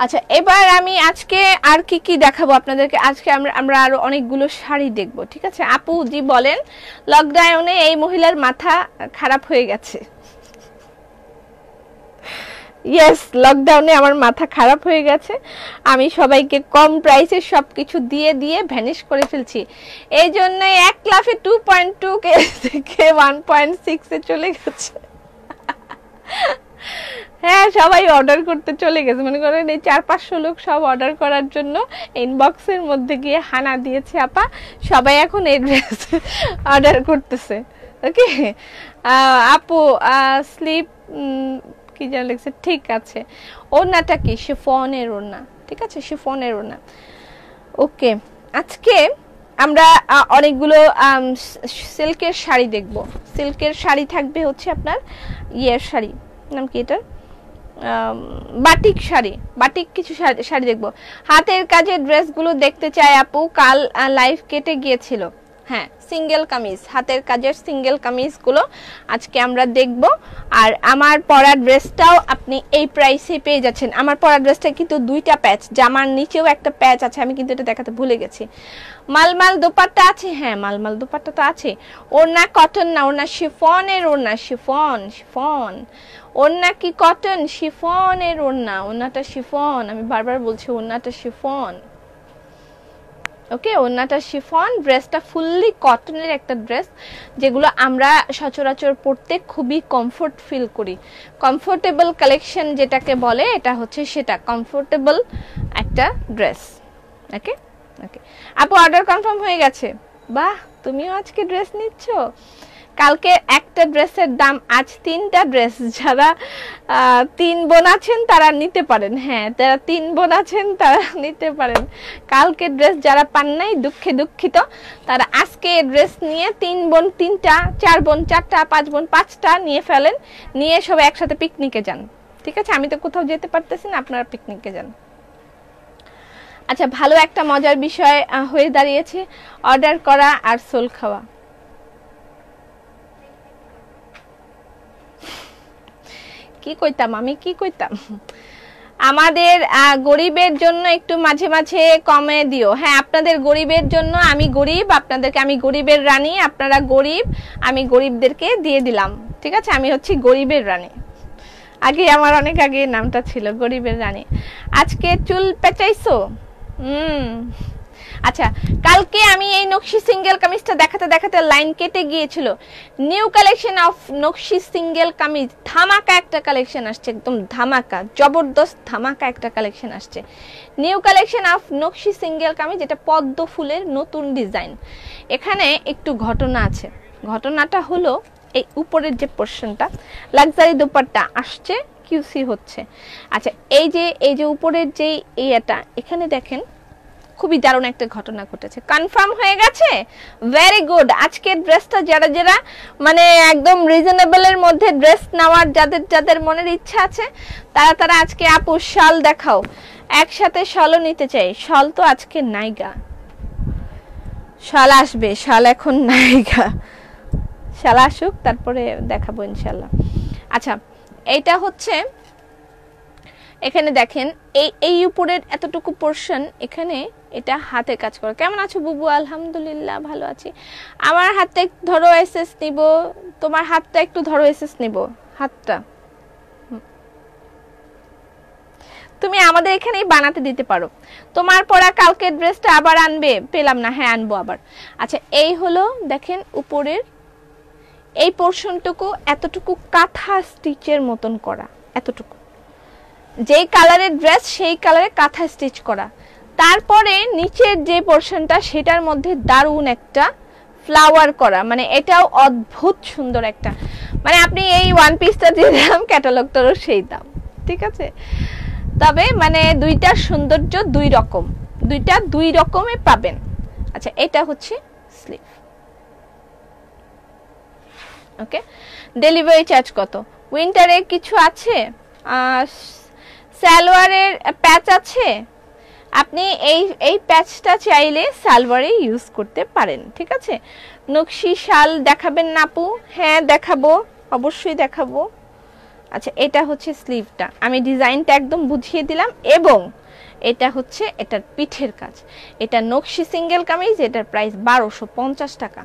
আচ্ছা, এবার আমি আজকে আর কি দেখাবো আপনাদেরকে। আজকে আমরা আরো অনেকগুলো শাড়ি দেখব, ঠিক আছে। আপু জি বলেন, লকডাউনে এই মহিলার মাথা খারাপ হয়ে গেছে। ইয়েস, লকডাউনে আমার মাথা খারাপ হয়ে গেছে। আমি সবাইকে কম প্রাইসে সবকিছু দিয়ে দিয়ে ভ্যানিশ করে ফেলছি, এই জন্য 1 লাফে 2.2 থেকে 1.6 এ চলে গেছে। হ্যাঁ, সবাই অর্ডার করতে চলে গেছে, মনে করেন এই 400-500 লোক সব অর্ডার করার জন্য ইনবক্সের মধ্যে গিয়ে হানা দিয়েছে আপা, সবাই এখন এই ড্রেস অর্ডার করতেছে। ওকে আপু, স্লিপ কি যেন লিখছে, ঠিক আছে। ওড়নাটা কি শিফনের ওড়না, ঠিক আছে, শিফনের ওড়না। ওকে, আজকে আমরা অনেকগুলো সিল্কের শাড়ি দেখব। সিল্কের শাড়ি থাকবে হচ্ছে আপনার ইয়ের শাড়ি, নাম কি এটা, বাটিক শাড়ি, বাটিক কিছু শাড়ি দেখব। হাতের কাজের ড্রেসগুলো দেখতে চাই আপু, কাল লাইভ কেটে গিয়েছিল। হ্যাঁ, সিঙ্গেল কামিজ, হাতের কাজের সিঙ্গেল কামিজগুলো আজকে আমরা দেখব। আর আমার পরা ড্রেসটাও আপনি এই প্রাইসে পেয়ে যাচ্ছেন। আমার পরা ড্রেসটা কিন্তু 2টা প্যাচ, জামার নিচেও একটা প্যাচ আছে, আমি কিন্তু এটা দেখাতে ভুলে গেছি। মালমাল দোপাট্টা আছে, হ্যাঁ মালমাল দোপাট্টা তো আছে। ওড়না কটন না, ওড়না শিফনের ওড়না, শিফন শিফন। ওড়না কি কটন, শিফনের ওড়না, ওড়নাটা শিফন, আমি বারবার বলছি ওড়নাটা শিফন। ওকে, ওড়নাটা শিফন, ড্রেসটা ফুললি কটনের একটা ড্রেস, যেগুলো আমরা সচরাচর পরতে খুবই কমফোর্ট ফিল করি। কমফোর্টেবল কালেকশন যেটাকে বলে, এটা হচ্ছে সেটা, কমফোর্টেবল একটা ড্রেস। ওকে ওকে আপু, অর্ডার কনফার্ম হয়ে গেছে। বাহ, তুমিও আজকে ড্রেস নিচ্ছ। কালকে একটা ড্রেসের দাম, আজ 3টা ড্রেস। যারা 3 বোন আছেন তারা নিতে পারেন, হ্যাঁ যারা 3 বোন আছেন তারা নিতে পারেন। কালকে ড্রেস যারা পান নাই, দুঃখিত, তারা আজকে ড্রেস নিয়ে 3 বোন 3টা, 4 বোন 4টা, 5 বোন 5টা নিয়ে ফেলেন, নিয়ে সবাই একসাথে পিকনিকে যান, ঠিক আছে। আমি তো কোথাও যেতে পারতেছি না, আপনারা পিকনিকে যান। আচ্ছা, ভালো একটা মজার বিষয় হয়ে দাঁড়িয়েছে অর্ডার করা আর সোল খাওয়া। কি কইতাম আমি, কি কইতাম। আমাদের গরিবের জন্য একটু মাঝে মাঝে কমে দিও। হ্যাঁ, আপনাদের গরিবের জন্য, আমি গরিব, আপনাদেরকে আমি গরিবের রানী, আপনারা গরিব, আমি গরিবদেরকে দিয়ে দিলাম, ঠিক আছে। আমি হচ্ছি গরিবের রানী, আগে আমার অনেক আগে নামটা ছিল গরিবের রানী। আজকে চুল পেঁচাইছো? আচ্ছা, কালকে আমি এই নকশি সিঙ্গেল কামিজটা দেখাতে দেখাতে লাইন কেটে গিয়েছিল। নিউ কালেকশন অফ নকশি সিঙ্গেল কামিজ, ধামাকা একটা কালেকশন আসছে, একদম ধামাকা, জবরদস্ত ধামাকা একটা কালেকশন আসছে। নিউ কালেকশন অফ নকশি সিঙ্গেল কামিজ, এটা পদ্ম ফুলের নতুন ডিজাইন। এখানে একটু ঘটনা আছে, ঘটনাটা হলো এই উপরের যে পোরশনটা লাক্সারি দোপাট্টা আসছে, কিউসি হচ্ছে। আচ্ছা, এই যে উপরের যে এটা, এখানে দেখেন খুবই দারুণ একটা ঘটনা ঘটেছে, কনফার্ম হয়ে গেছে। Very good. আজকের ড্রেসটা যারা যারা মানে একদম রিজনেবলের মধ্যে ড্রেস নেওয়ার যাদের যাদের মনের ইচ্ছা আছে, তারা তারা আজকে আপু শাল দেখাও, একসাথে শালও নিতে চাই। শাল তো আজকে নাইগা, শাল আসবে, শাল এখন নাইগা, শাল আসুক তারপরে দেখাবো ইনশাল্লাহ। আচ্ছা, এইটা হচ্ছে, এখানে দেখেন এই উপরের এতটুকু পোরশন, এখানে এটা হাতে কাজ করে। কেমন আছো বুবু? আলহামদুলিল্লাহ ভালো আছি। আমার হাতটা একটু ধরো, এসএস নিব, তোমার হাতটা একটু ধরো, এসএস নিব হাতটা। তুমি আমাদের এখানেই বানাতে দিতে পারো। তোমার পরা কালকের ড্রেসটা আবার আনবে? পেলাম না, হ্যাঁ আনবো আবার। আচ্ছা, এই হলো দেখেন উপরের এই পোরশনটুকু, এতটুকু কাঁথা স্টিচের মতন করা, এতটুকু যেই কালারের ড্রেস সেই কালারে কাঁথা স্টিচ করা। তারপরে নিচের যে পোরশনটা সেটার মধ্যে দারুণ একটা ফ্লাওয়ার করা, মানে এটাও অদ্ভুত সুন্দর একটা, মানে আপনি এই ওয়ান পিসটা দিয়ে দাম, ক্যাটালগটারও সেই দাম, ঠিক আছে। তবে মানে দুইটার সৌন্দর্য দুই রকম, দুইটা দুই রকমে পাবেন। আচ্ছা, এটা হচ্ছে স্লিভ। ওকে, ডেলিভারি চার্জ কত? উইন্টারে কিছু আছে, সালোয়ারের প্যাচ আছে, আপনি এই প্যাচটা চাইলে সালোয়ারে ইউজ করতে পারেন, ঠিক আছে। নকশি শাল দেখাবেন না আপু? হ্যাঁ দেখাবো, অবশ্যই দেখাবো। আচ্ছা, এটা হচ্ছে স্লিভটা, আমি ডিজাইনটা একদম বুঝিয়ে দিলাম, এবং এটা হচ্ছে এটার পিঠের কাজ। এটা নকশি সিঙ্গেল কামিজ, এটার প্রাইস 1250 টাকা।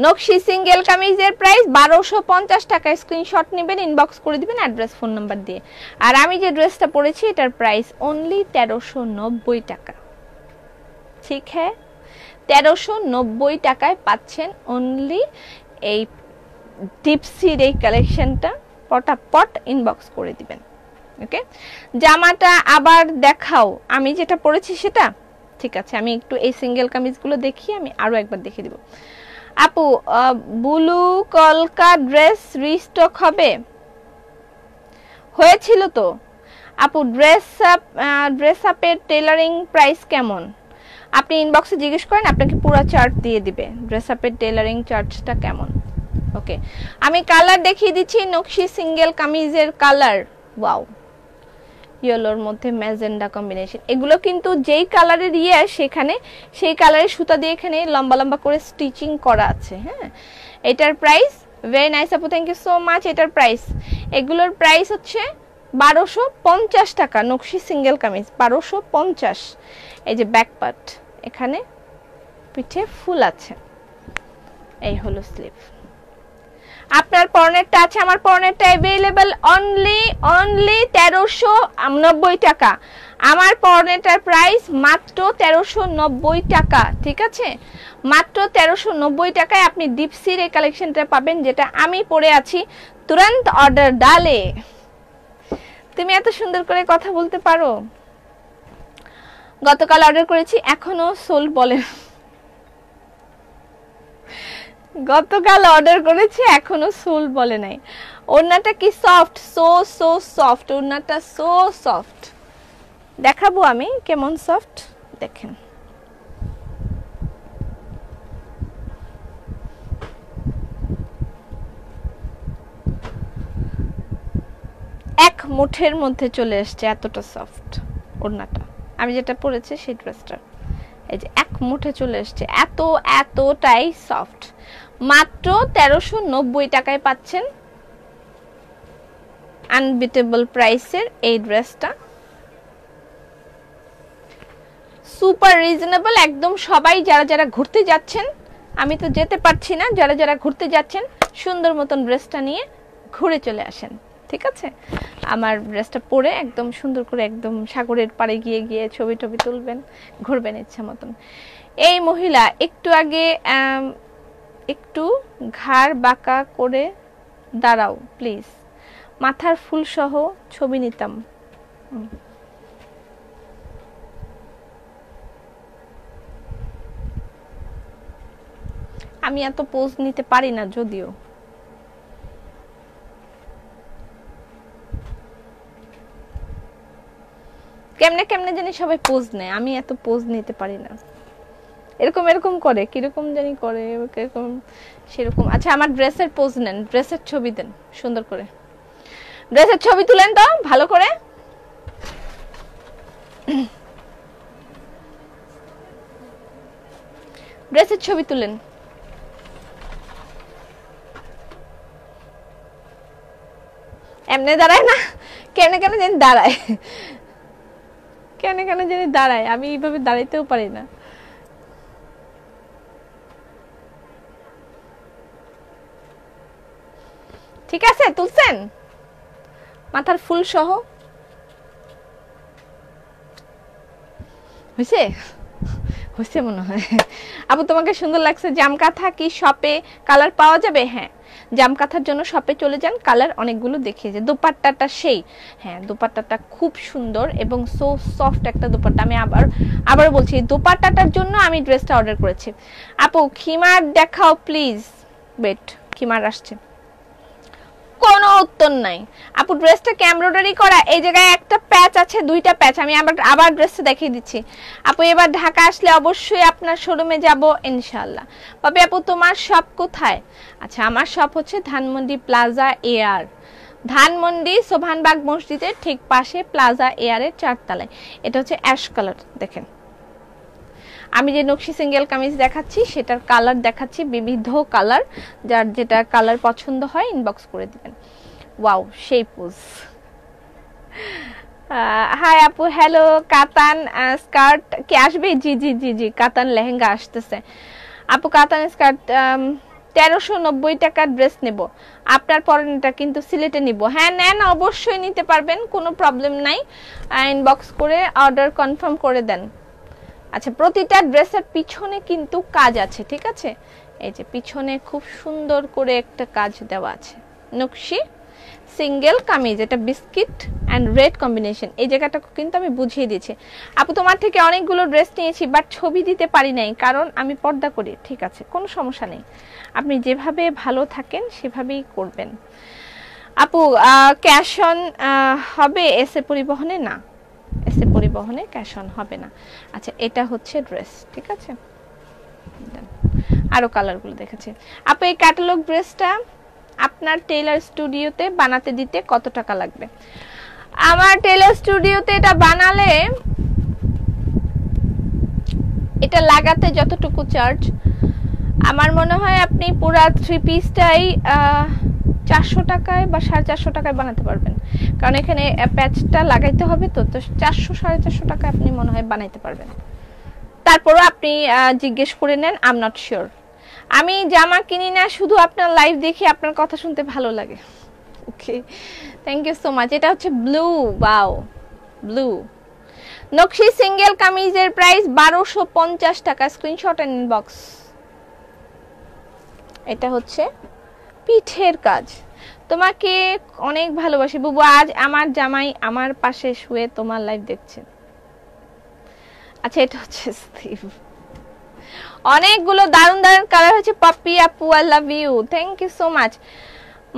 নকশি সিঙ্গেল কামিজের প্রাইস 1250 টাকা। স্ক্রিনশট নেবেন, ইনবক্স করে দিবেন অ্যাড্রেস ফোন নাম্বার দিয়ে। আর আমি যে ড্রেসটা পরেছি এটার প্রাইস অনলি 1390 টাকা। ঠিক হ্যাঁ, 1390 টাকায় পাচ্ছেন অনলি এই ডিপসির এই কালেকশনটা। পটাপট ইনবক্স করে দিবেন। ওকে, জামাটা আবার দেখাও, আমি যেটা পরেছি সেটা। ঠিক আছে, আমি একটু এই সিঙ্গেল কামিজগুলো দেখিয়ে আমি আরো একবার দেখিয়ে দিব। আপু, ব্লু কলকা ড্রেস রিস্টক হবে? হয়েছিল তো আপু। ড্রেস আপের টেলারিং প্রাইস কেমন? আপনি ইনবক্সে জিজ্ঞেস করেন, আপনাকে পুরো চার্ট দিয়ে দিবে ড্রেস আপের টেলারিং চার্জটা কেমন। ওকে, আমি কালার দেখিয়ে দিচ্ছি। নকশি সিঙ্গেল কামিজের কালার, ওয়াও, ইয়েলোর মধ্যে ম্যাজেন্ডা কম্বিনেশন। এগুলো কিন্তু যেই কালারের সেখানে সেই কালারের সুতা দিয়ে এখানে লম্বা লম্বা করে স্টিচিং করা আছে। হ্যাঁ, এটার প্রাইস ভেরি নাইস আপু, থ্যাংক ইউ সো মাচ। এটার প্রাইস, এগুলোর প্রাইস হচ্ছে 1250 টাকা। নকশি সিঙ্গেল কামিজ 1250। এই যে ব্যাক পার্ট, এখানে পিঠে ফুল আছে, এই হলো স্লিভ। আপনার পরনেরটা আছে, আমার পরনেরটা अवेलेबल অনলি 1390 টাকা। আমার পরনেরটার প্রাইস মাত্র 1390 টাকা, ঠিক আছে। মাত্র 1390 টাকায় আপনি ডিপসির এই কালেকশনটা পাবেন, যেটা আমি পরে আছি। তুরন্ত অর্ডার ডালে। তুমি এত সুন্দর করে কথা বলতে পারো। গতকাল অর্ডার করেছি, এখনো সোল্ড বলে। গতকাল অর্ডার করেছি, এখনো সোল বলে নাই। ওড়নাটা কি সফট, সো সফট, ওড়নাটা সো সফট। দেখাবো আমি কেমন সফট, দেখেন। এক মুঠের মধ্যে চলে আসছে, এতটা সফট ওড়নাটা। আমি যেটা পরেছি সেই ড্রেসটা, এই যে এক মুঠে চলে আসছে, এতটাই সফট। মাত্র 1390 টাকায় পাচ্ছেন আনবিটেবল প্রাইসের এই ড্রেসটা। সুপার রিজনেবল একদম। সবাই যারা যারা ঘুরতে যাচ্ছেন, আমি তো যেতে পারছি না, যারা যারা ঘুরতে যাচ্ছেন সুন্দর মতন ড্রেসটা নিয়ে ঘুরে চলে আসেন। ঠিক আছে? আমার ড্রেসটা পরে একদম সুন্দর করে একদম সাগরের পাড়ে গিয়ে গিয়ে ছবি টবি তুলবেন, ঘুরবেন ইচ্ছা মতন। এই মহিলা একটু আগে একটু ঘাড় বাঁকা করে দাঁড়াও প্লিজ, মাথার ফুল সহ ছবি নিতাম। আমি এত পোজ নিতে পারি না যদিও। কেমনে কেমনে জানি সবাই পোজ নেয়, আমি এত পোজ নিতে পারি না। এরকম এরকম করে, কিরকম জানি করে এরকম সেরকম। আচ্ছা আমার ড্রেসের পোজ নেন, ড্রেসের ছবি দেন সুন্দর করে, ড্রেসের ছবি তুলেন তো ভালো করে। ড্রেসের ছবি তুলেন। এমনি দাঁড়ায় না, কেন কেন জানি দাঁড়ায়, কেন কেন জানি দাঁড়ায়, আমি এইভাবে দাঁড়াইতেও পারি না। ঠিক আছে তুলছেন মাথার ফুল সহ? হয়েছে? হয়েছে মনে হয়। আপু তোমাকে সুন্দর লাগছে। জামকাঁথা কি শপে কালার পাওয়া যাবে? হ্যাঁ, জামকাঁথার জন্য শপে চলে যান, কালার অনেকগুলো দেখিয়ে যে। দোপাট্টাটা সেই, হ্যাঁ দোপাট্টাটা খুব সুন্দর এবং সো সফট একটা দোপাট্টা। আমি আবার বলছি, দোপাট্টাটার জন্য আমি ড্রেসটা অর্ডার করেছি। আপু খিমার দেখাও প্লিজ। ওয়েট, খিমার আসছে। কোনো উত্তর নাই আপু। ড্রেসটা কি এমব্রয়ডারি করা? এই জায়গায় একটা প্যাচ আছে, দুইটা প্যাচ। আমি আবার ড্রেসটা দেখিয়ে দিচ্ছি। আপু এবার ঢাকা আসলে অবশ্যই আপনার শোরুমে যাব ইনশাআল্লাহ। তবে আপু তোমার শপ কোথায়? আচ্ছা আমার শপ হচ্ছে ধানমন্ডি প্লাজা এয়ার, ধানমন্ডি সোভানবাগ মসজিদের ঠিক পাশে প্লাজা এয়ারের 4 তলায়। এটা হচ্ছে অ্যাশ কালার। দেখেন আমি যে নকশি সিঙ্গেল কামিজ দেখাচ্ছি সেটার কালার দেখাচ্ছি, বিবিধ কালার। যার যেটা কালার পছন্দ হয় ইনবক্স করে দিবেন। ওয়াও সেই পোজ। হাই আপু, হ্যালো। কাতান স্কার্ট কি আসবে? জি জি জি জি, কাতান লেহেঙ্গা আসতেছে আপু। কাতান স্কার্ট 1390 টাকার ড্রেস নেব, আপনার পরনটা কিন্তু সিলেটে নিব। হ্যাঁ নেন, অবশ্যই নিতে পারবেন, কোনো প্রবলেম নাই। ইনবক্স করে অর্ডার কনফার্ম করে দেন। আচ্ছা প্রতিটা ড্রেসের পিছনে কিন্তু কাজ আছে, ঠিক আছে? এই যে পিছনে খুব সুন্দর করে একটা কাজ দেওয়া আছে। নকশি সিঙ্গেল কামিজ, এটা বিস্কিট অ্যান্ড রেড কম্বিনেশন। এই জায়গাটা কিন্তু আমি বুঝিয়ে দিয়েছি। আপু তোমার থেকে অনেকগুলো ড্রেস নিয়েছি বাট ছবি দিতে পারি নাই, কারণ আমি পর্দা করি। ঠিক আছে, কোনো সমস্যা নেই, আপনি যেভাবে ভালো থাকেন সেভাবেই করবেন। আপু ক্যাশ অন হবে এসএ পরিবহনে? না, এসএ পরিবহনে ক্যাশ অন হবে না। আচ্ছা এটা হচ্ছে ড্রেস, ঠিক আছে? আরো কালারগুলো দেখাচ্ছি আপু। এই ক্যাটালগ ড্রেসটা আপনার টেইলার স্টুডিওতে বানাতে দিতে কত টাকা লাগবে? আমার টেইলার স্টুডিওতে এটা বানালে, এটা লাগাতে যতটুকু চার্জ, আমার মনে হয় আপনি পুরা 3 পিসটাই 400 টাকায় বা 450 টাকায় বানাতে পারবেন, কারণ এখানে প্যাচটা লাগাইতে হবে। তো 400 450 টাকায় আপনি মনে হয় বানাইতে পারবেন। তারপরও আপনি জিজ্ঞেস করে নেন, আই এম নট শিওর। আমি জামা কিনি না, শুধু আপনার লাইভ দেখি, আপনার কথা শুনতে ভালো লাগে। ওকে, থ্যাংক ইউ সো মাচ। এটা হচ্ছে ব্লু, ওয়াও ব্লু। নকশি সিঙ্গেল কামিজের প্রাইস 1250 টাকা, স্ক্রিনশট এন্ড ইনবক্স। এটা হচ্ছে পিঠের কাজ। তোমাকে অনেক ভালোবাসি বুবু। আজ আমার জামাই আমার পাশে শুয়ে তোমার লাইভ দেখছে। আচ্ছা এটা হচ্ছে স্টিভ। অনেকগুলো দারুন দারুন কালার হচ্ছে। পপি আপু I love you, thank you so much.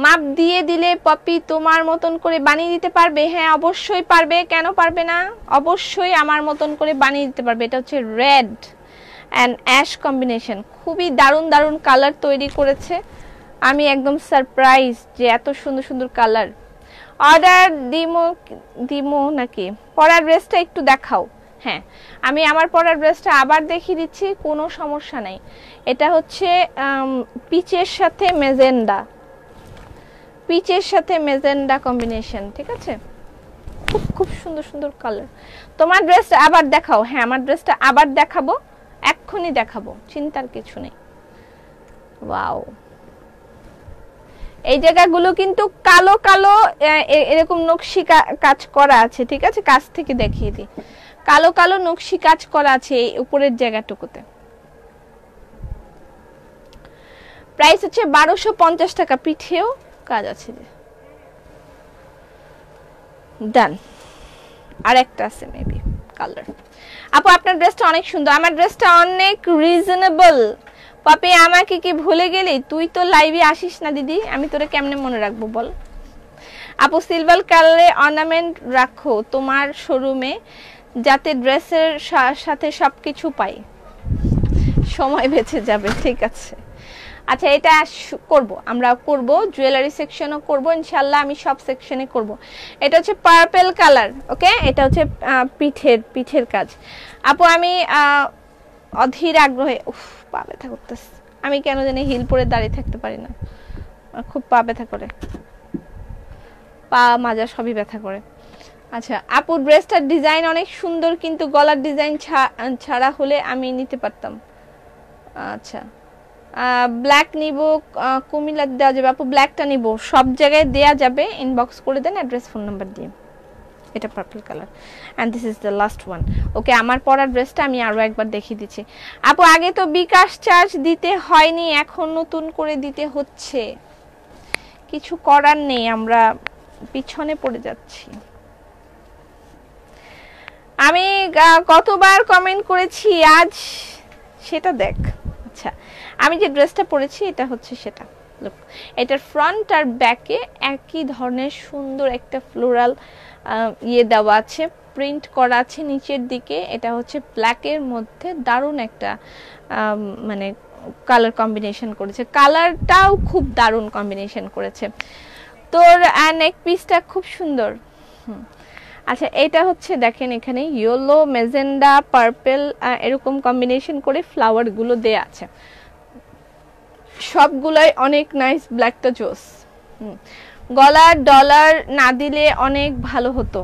মাপ দিয়ে দিলে পপি তোমার মতন করে বানিয়ে দিতে পারবে? হ্যাঁ অবশ্যই পারবে, কেন পারবে না, অবশ্যই আমার মতন করে বানিয়ে দিতে পারবে। এটা হচ্ছে রেড অ্যান্ড অ্যাশ কম্বিনেশন, খুবই দারুন দারুন কালার তৈরি করেছে। আমি একদম সারপ্রাইজ যে এত সুন্দর সুন্দর কালার। অর্ডার দিমো নাকি? পরার ড্রেসটা একটু দেখাও। হ্যাঁ আমি আমার পরার ড্রেসটা আবার দেখিয়ে দিচ্ছি, কোনো সমস্যা নাই। এটা হচ্ছে পিচের সাথে মেজেন্ডা, পিচের সাথে মেজেন্ডা কম্বিনেশন, ঠিক আছে? খুব খুব সুন্দর সুন্দর কালার। তোমার ড্রেসটা আবার দেখাও। হ্যাঁ আমার ড্রেসটা আবার দেখাবো, এক্ষুনি দেখাবো, চিন্তার কিছু নেই। ওয়াও এই জায়গাগুলো কিন্তু কালো কালো এরকম নকশি কাজ করা আছে, ঠিক আছে? কাছ থেকে দেখিয়ে দিই, কালো কালো নকশি কাজ করা আছে এই উপরের জায়গাটুকুতে। প্রাইস হচ্ছে 1250 টাকা, পিঠেও কাজ আছে। ডান। আর একটা আছে মেবি কালার। আপু আপনার ড্রেসটা অনেক সুন্দর, আমার ড্রেসটা অনেক রিজনেবল। পাপি আমাকে কি ভুলে গেলি? তুই তো লাইভে আসিস না দিদি, আমি তোরে কেমনে মনে রাখবো বল? আপু সিলভার কালারে অর্নামেন্ট রাখো তোমার শোরুমে, যাতে ড্রেসের সাথে সবকিছু পাই, সময় বেঁচে যাবে। ঠিক আছে, আচ্ছা এটা করব, আমরা করব, জুয়েলারি সেকশনও করব ইনশাআল্লাহ, আমি সব সেকশনে করব। এটা হচ্ছে পার্পল কালার, ওকে? এটা হচ্ছে পিঠের কাজ। আপু আমি অধীর আগ্রহে, উফ পা ব্যথা করতেছে, আমি কেন জানি হিল পরে দাঁড়িয়ে থাকতে পারি না, খুব পা ব্যথা করে, পা মাজা সবই ব্যথা করে। আচ্ছা আপু ড্রেসটার ডিজাইন অনেক সুন্দর, কিন্তু গলার ডিজাইন ছাড়া হলে আমি নিতে পারতাম। আচ্ছা ব্ল্যাক নিব, কুমিল্লা দেওয়া যাবে আপু? ব্ল্যাকটা নিব, সব জায়গায় দেয়া যাবে, ইনবক্স করে দেন অ্যাড্রেস ফোন নাম্বার দিয়ে। এটা purple colour and this is the last one. Okay আমার পরার ড্রেসটা আমি আরও একবার দেখিয়ে দিচ্ছি। আপু আগে তো বিকাশ চার্জ দিতে হয়নি, এখন নতুন করে দিতে হচ্ছে, কিছু করার নেই, আমরা পিছনে পড়ে যাচ্ছি। আমি কতবার কমেন্ট করেছি আজ সেটা দেখ। আচ্ছা আমি যে ড্রেসটা পরেছি এটা হচ্ছে সেটা, লুক এটার ফ্রন্ট আর ব্যাকে একই ধরনের সুন্দর একটা ফ্লোরাল ইয়ে দেওয়া আছে, প্রিন্ট করা আছে নিচের দিকে। এটা হচ্ছে ব্ল্যাকের মধ্যে দারুণ একটা মানে কালার কম্বিনেশন করেছে, কালারটাও খুব দারুণ কম্বিনেশন করেছে। তোর নেক পিসটা খুব সুন্দর। আচ্ছা এটা হচ্ছে দেখেন এখানে ইয়েলো, মেজেন্ডা, পার্পল এরকম কম্বিনেশন করে ফ্লাওয়ার গুলো দেয়া আছে, সবগুলাই অনেক নাইস, ব্ল্যাকটা জোস। গলার ডলার না দিলে অনেক ভালো হতো,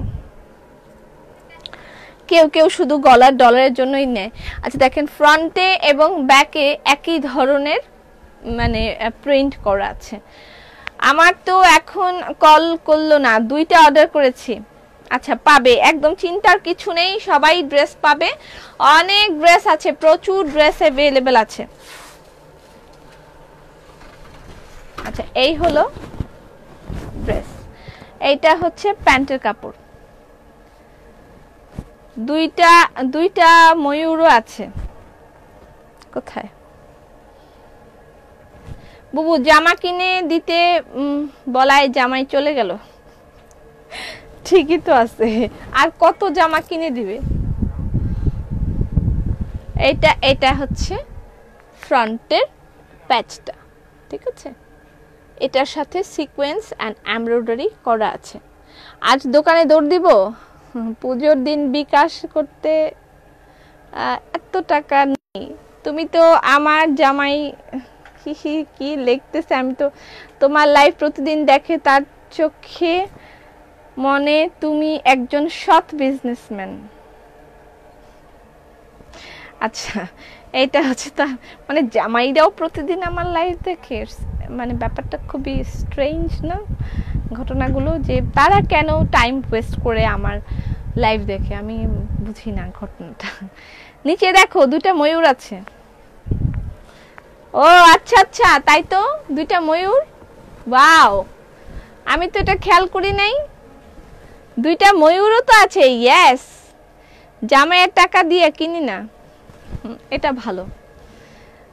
কেউ কেউ শুধু গলার ডলারের জন্যই নেয়। আচ্ছা দেখেন ফ্রন্টে এবং ব্যাকে একই ধরনের মানে প্রিন্ট করা আছে। আমার তো এখন কল করলো না, দুইটা অর্ডার করেছি। আচ্ছা পাবে, একদম চিন্তার কিছু নেই, সবাই ড্রেস পাবে, অনেক ড্রেস আছে, প্রচুর ড্রেস অ্যাভেলেবেল আছে। আচ্ছা এই হলো ড্রেস, এইটা হচ্ছে প্যান্টের কাপড়, দুইটা ময়ূরও আছে। কোথায় বুবু? জামা কিনে দিতে বলায় জামাই চলে গেল। ঠিকই তো আছে, আর কত জামা কিনে দিবে? এটা হচ্ছে ফ্রন্টের প্যাচটা, ঠিক আছে? এটার সাথে সিকোয়েন্স অ্যান্ড এমব্রয়ডারি করা আছে। আজ দোকানে দৌড় দিব, পুজোর দিন বিকাশ করতে এত টাকা নেই। তুমি তো আমার জামাই, কি লিখতেছে, আমি তো তোমার লাইভ প্রতিদিন দেখে, তার চোখে মনে তুমি একজন সৎ বিজনেসম্যান। আচ্ছা এটা হচ্ছে তা, মানে জামাইরাও প্রতিদিন আমার লাইভ দেখে, মানে ব্যাপারটা খুবই স্ট্রেঞ্জ না ঘটনাগুলো, যে তারা কেন টাইম ওয়েস্ট করে আমার লাইভ দেখে, আমি বুঝি না ঘটনাটা। নিচে দেখো দুইটা ময়ূর আছে। ও আচ্ছা আচ্ছা, তাই তো, দুইটা ময়ূর, ওয়াও, আমি তো এটা খেয়াল করি নাই, দুইটা ময়ূরও তো আছে। ইয়েস, জামাইয়ের টাকা দিয়ে কিনি না, এটা ভালো।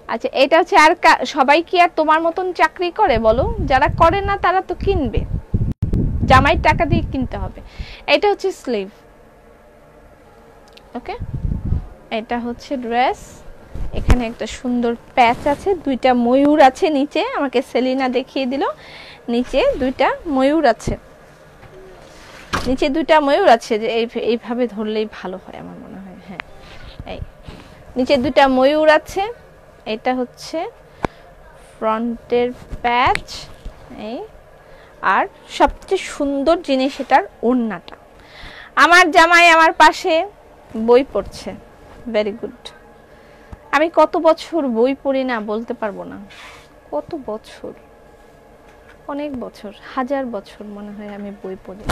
আচ্ছা এটা হচ্ছে, আর সবাই কি আর তোমার মতন চাকরি করে বলো? যারা করে না তারা তো কিনবে, জামাইয়ের টাকা দিয়ে কিনতে হবে। এটা হচ্ছে স্লিভ, ওকে? এটা হচ্ছে ড্রেস, এখানে একটা সুন্দর প্যাচ আছে, দুইটা ময়ূর আছে নিচে, আমাকে সেলিনা দেখিয়ে দিল, নিচে দুইটা ময়ূর আছে, নিচে দুইটা ময়ূর আছে, যে এইভাবে ধরলেই ভালো হয় আমার মনে হয়। হ্যাঁ এই নিচে দুইটা ময়ূর আছে। এটা হচ্ছে ফ্রন্টের প্যাচ, এই আর সবচেয়ে সুন্দর জিনিস এটার ওড়নাটা। আমার জামাই আমার পাশে বই পড়ছে, ভেরি গুড। আমি কত বছর বই পড়ি না বলতে পারবো না, কত বছর। অনেক বছর, 1000 বছর মনে হয় আমি বই পড়ি।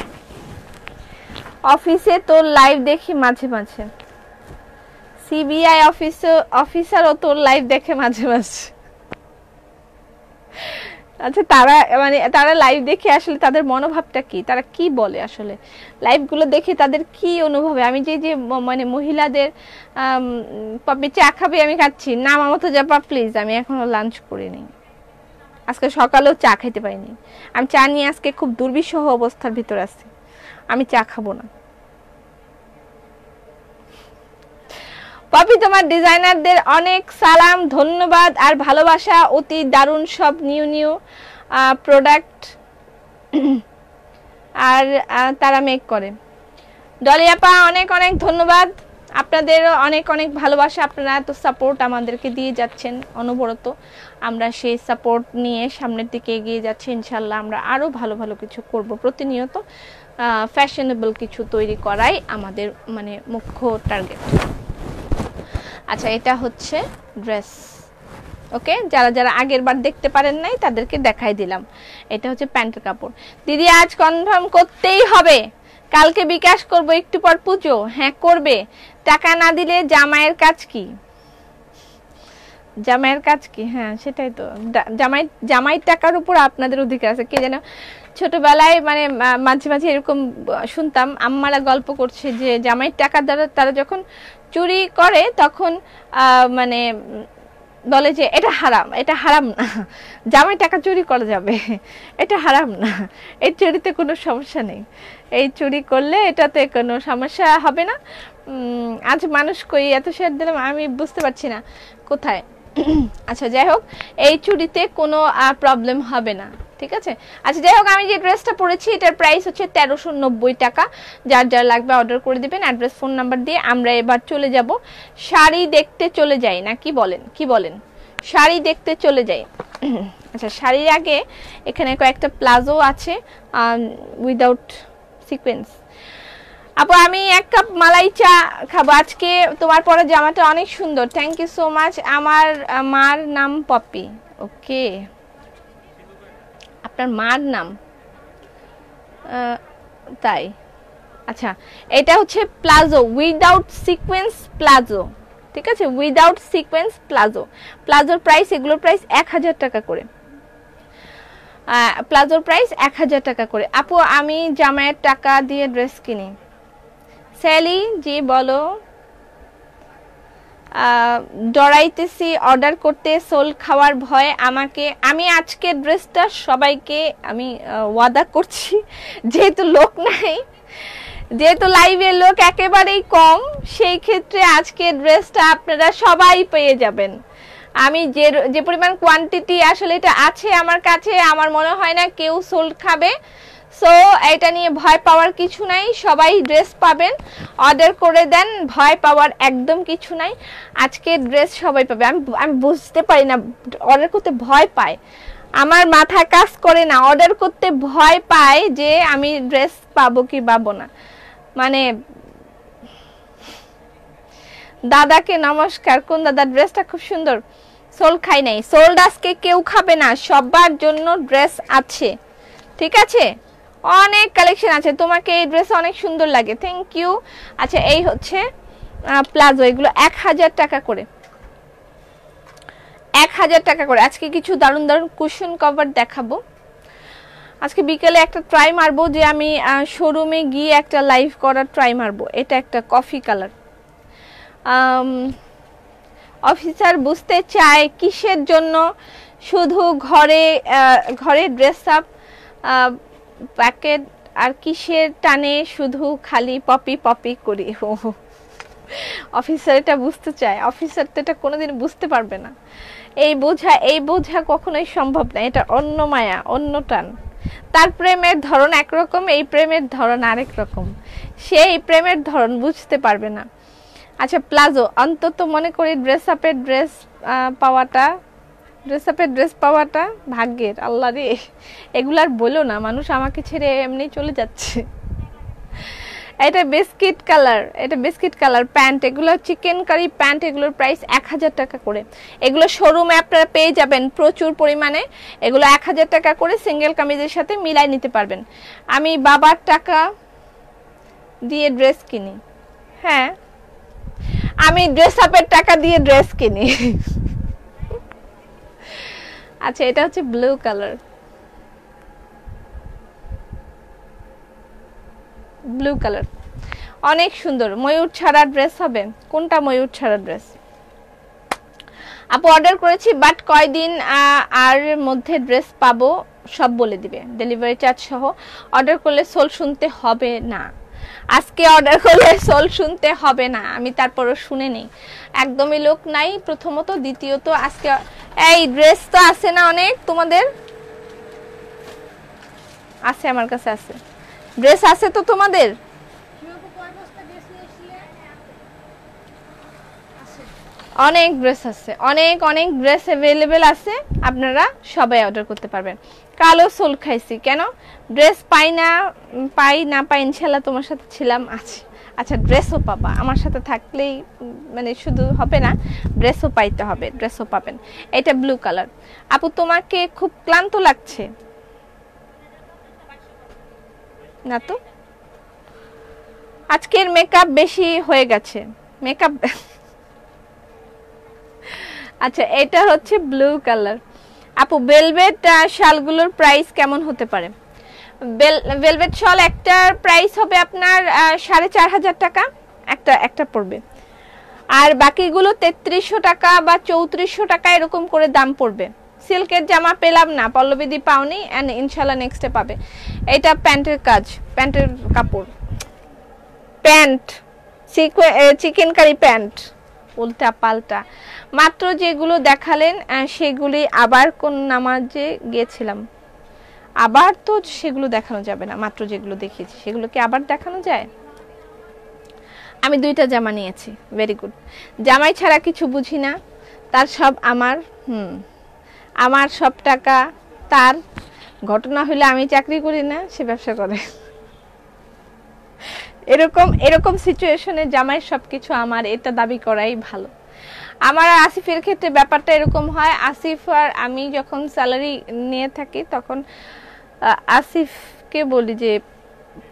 অফিসে তোর লাইভ দেখি মাঝে মাঝে, সিবিআই অফিসারও তোর লাইভ দেখে মাঝে মাঝে। আচ্ছা, তারা মানে তারা লাইভ দেখে আসলে তাদের মনোভাবটা কি, তারা কি বলে আসলে লাইভগুলো দেখে তাদের কি অনুভবে? আমি যে যে মানে মহিলাদের পাপি চা খাবে, আমি খাচ্ছি না, আমার মতো যাবা প্লিজ, আমি এখনো লাঞ্চ করিনি, আজকে সকালেও চা খাইতে পারিনি, আমি চা নিয়ে আজকে খুব দুর্বিষহ অবস্থার ভিতরে আছি, আমি চা খাবো না। পাপি, তোমার ডিজাইনারদের অনেক সালাম, ধন্যবাদ আর ভালোবাসা, অতি দারুণ সব নিউ নিউ প্রোডাক্ট আর তারা মেক করে। ডলি আপা অনেক অনেক ধন্যবাদ, আপনাদেরও অনেক অনেক ভালোবাসা, আপনারা এত সাপোর্ট আমাদেরকে দিয়ে যাচ্ছেন অনবরত, আমরা সেই সাপোর্ট নিয়ে সামনের দিকে এগিয়ে যাচ্ছি ইনশাল্লাহ। আমরা আরও ভালো ভালো কিছু করব, প্রতিনিয়ত ফ্যাশনেবল কিছু তৈরি করাই আমাদের মানে মুখ্য টার্গেট। আচ্ছা, এটা হচ্ছে ড্রেস, ওকে, যারা যারা আগের বার দেখতে পারেন নাই তাদেরকে দেখাই দিলাম। এটা হচ্ছে প্যান্টের কাপড়। দিদি আজ কনফার্ম করতেই হবে, কালকে বিকাশ করব, একটু পর পুজো। হ্যাঁ করবে, টাকা না দিলে জামাইয়ের কাজ কি? জামাইয়ের কাজ কি? হ্যাঁ সেটাই তো, জামাই টাকার উপর আপনাদের অধিকার আছে। কে যেন ছোটবেলায় মানে মাঝে মাঝে এরকম শুনতাম, আম্মারা গল্প করছে যে জামাইয়ের টাকার দ্বারা তারা যখন চুরি করে তখন মানে বলে যে এটা হারাম, এটা হারাম না, জামাই টাকা চুরি করা যাবে, এটা হারাম না, এই চুরিতে কোনো সমস্যা নেই, এই চুরি করলে এটাতে কোনো সমস্যা হবে না। আজ মানুষ কই এত শেয়ার দিলাম, আমি বুঝতে পারছি না কোথায়। আচ্ছা যাই হোক, এই চুরিতে কোনো প্রবলেম হবে না, ঠিক আছে। আচ্ছা যাই হোক, আমি যে ড্রেসটা পরেছি এটার প্রাইস হচ্ছে 1390 টাকা। যার যার লাগবে অর্ডার করে দিবেন অ্যাড্রেস ফোন নাম্বার দিয়ে। আমরা এবার চলে যাব শাড়ি দেখতে, চলে যাই না কি বলেন, কি বলেন, শাড়ি দেখতে চলে যাই। আচ্ছা, শাড়ির আগে এখানে কয়েকটা প্লাজো আছে উইদাউট সিকোয়েন্স। আপু আমি 1 কাপ মালাই চা খাবো আজকে, তোমার পরে জামাটা অনেক সুন্দর, থ্যাংক ইউ সো মাচ। আমার মার নাম পপি। ওকে, আপনার মার নাম তাই? আচ্ছা, এটা হচ্ছে প্লাজো উইদাউট সিকোয়েন্স প্লাজো, ঠিক আছে, উইদাউট সিকোয়েন্স প্লাজো। প্লাজোর প্রাইস, এগুলোর প্রাইস 1000 টাকা করে, প্লাজোর প্রাইস 1000 টাকা করে। আপু আমি জামাইয়ের টাকা দিয়ে ড্রেস কিনি। স্যালি জি বলো। ডরাইতেছি অর্ডার করতে, সোল খাওয়ার ভয় আমাকে। আমি আজকে ড্রেসটা সবাইকে আমি ওয়াদা করছি, যেহেতু লোক নাই, যেহেতু লাইভে লোক একেবারেই কম, সেই ক্ষেত্রে আজকে ড্রেসটা আপনারা সবাই পেয়ে যাবেন। আমি যে পরিমাণ কোয়ান্টিটি আসলে এটা আছে আমার কাছে, আমার মনে হয় না কেউ সোল্ড খাবে। সো এটা নিয়ে ভয় পাওয়ার কিছু নাই, সবাই ড্রেস পাবেন, অর্ডার করে দেন, ভয় পাওয়ার একদম কিছু নাই। আজকে ড্রেস সবাই পাবে। আমি বুঝতে পারি না, অর্ডার করতে ভয় পায়, আমার মাথা কাজ করে না, অর্ডার করতে ভয় পায় যে আমি ড্রেস পাবো কি পাবো না। মানে দাদাকে নমস্কার, কোন দাদা? ড্রেসটা খুব সুন্দর, সোল খাই নাই, সোল্ড আজকে কেউ খাবে না, সবার জন্য ড্রেস আছে, ঠিক আছে, অনেক কালেকশন আছে, তোমাকে এই ড্রেস অনেক সুন্দর লাগে, থ্যাংক ইউ। আচ্ছা এই হচ্ছে প্লাজো, এগুলো 1000 টাকা করে, 1000 টাকা করে। আজকে কিছু দারুণ দারুণ কুশন কভার দেখাবো। আজকে বিকেলে একটা ট্রাই মারবো যে আমি শোরুমে গিয়ে একটা লাইভ করার ট্রাই মারবো। এটা একটা কফি কালার। অফিসার বুঝতে চায় কিসের জন্য শুধু ঘরে ড্রেস আপ প্যাকেট আর কিসের টানে শুধু খালি পপি পপি করি। অফিসার এটা বুঝতে চায়, অফিসার তো এটা কোনোদিন বুঝতে পারবে না। এই বোঝা কখনোই সম্ভব না, এটা অন্য মায়া, অন্য টান। তার প্রেমের ধরন একরকম, এই প্রেমের ধরন আরেক রকম, সেই প্রেমের ধরন বুঝতে পারবে না। আচ্ছা প্লাজো, অন্তত মনে করি ড্রেস আপের ড্রেস পাওয়াটা ভাগ্যের। আল্লাহ রে, এগুলার বলো না, মানুষ আমাকে ছেড়ে এমনি চলে যাচ্ছে। এটা বিস্কিট কালার প্যান্ট, এগুলো চিকেন কারি প্যান্ট, এগুলোর প্রাইস 1000 টাকা করে। এগুলো শোরুমে আপনারা পেয়ে যাবেন প্রচুর পরিমাণে, এগুলো 1000 টাকা করে সিঙ্গেল কামিজের সাথে মিলাই নিতে পারবেন। আমি বাবার টাকা দিয়ে ড্রেস কিনি, হ্যাঁ আমি ড্রেস আপের টাকা দিয়ে ড্রেস কিনি। আচ্ছা এটা হচ্ছে ব্লু কালার, অনেক সুন্দর। ময়ূর ছাড়া ড্রেস হবে, কোনটা ময়ূর ছাড়া ড্রেস? আপু অর্ডার করেছি বাট কয়দিন আর মধ্যে ড্রেস পাবো সব বলে দিবে, ডেলিভারি চার্জ সহ। অর্ডার করলে সোল শুনতে হবে না, আজকে অর্ডার করলে সোল শুনতে হবে না, আমি তারপরও শুনে নেই, একদমই লোক নাই প্রথমত, দ্বিতীয়ত আজকে এই ড্রেস তো আছে না অনেক তোমাদের? আছে, আমার কাছে আছে ড্রেস, আছে তো তোমাদের? অনেক ড্রেস আছে, অনেক ড্রেস অ্যাভেলেবেল আছে, আপনারা সবাই অর্ডার করতে পারবেন। কালো সোল খাইছি কেন? ড্রেস পাই না পাই ইনশাল্লাহ তোমার সাথে ছিলাম, আছে। আচ্ছা ড্রেসও পাবা, আমার সাথে থাকলেই মানে শুধু হবে না, ড্রেসও পাইতে হবে, ড্রেসও পাবেন। এটা ব্লু কালার। আপু তোমাকে খুব ক্লান্ত লাগছে না তো? আজকের মেকআপ বেশি হয়ে গেছে, মেকআপ। আচ্ছা এটা হচ্ছে ব্লু কালার। আপু ভেলভেট শালগুলোর প্রাইস কেমন হতে পারে? ভেলভেট শাল একটার প্রাইস হবে আপনার 4500 টাকা, একটা পড়বে, আর বাকিগুলো 3300 টাকা বা 3400 টাকা এরকম করে দাম পড়বে। সিল্কের জামা পেলাম না, পল্লবীদি পাওনি, এন্ড ইনশাল্লাহ নেক্সটে পাবে। এটা প্যান্টের কাজ, প্যান্টের কাপড়, প্যান্ট চিকেন কারি প্যান্ট, উল্টা পাল্টা। মাত্র যেগুলো দেখালেন সেগুলি আবার কোন নামাজে গিয়েছিলাম, আবার তো সেগুলো দেখানো যাবে না, মাত্র যেগুলো দেখিয়েছি সেগুলো কি আবার দেখানো যায়? আমি 2টা জামা নিয়েছি, ভেরি গুড। জামাই ছাড়া কিছু বুঝি না, তার সব আমার, আমার সব টাকা তার। ঘটনা হইলে আমি চাকরি করি না, সে ব্যবসা করে। এরকম সিচুয়েশনে জামাইয়ের সবকিছু আমার, এটা দাবি করাই ভালো। আমার আর আসিফের ক্ষেত্রে ব্যাপারটা এরকম হয়, আসিফ আর আমি যখন স্যালারি নিয়ে থাকি তখন আসিফকে বলি যে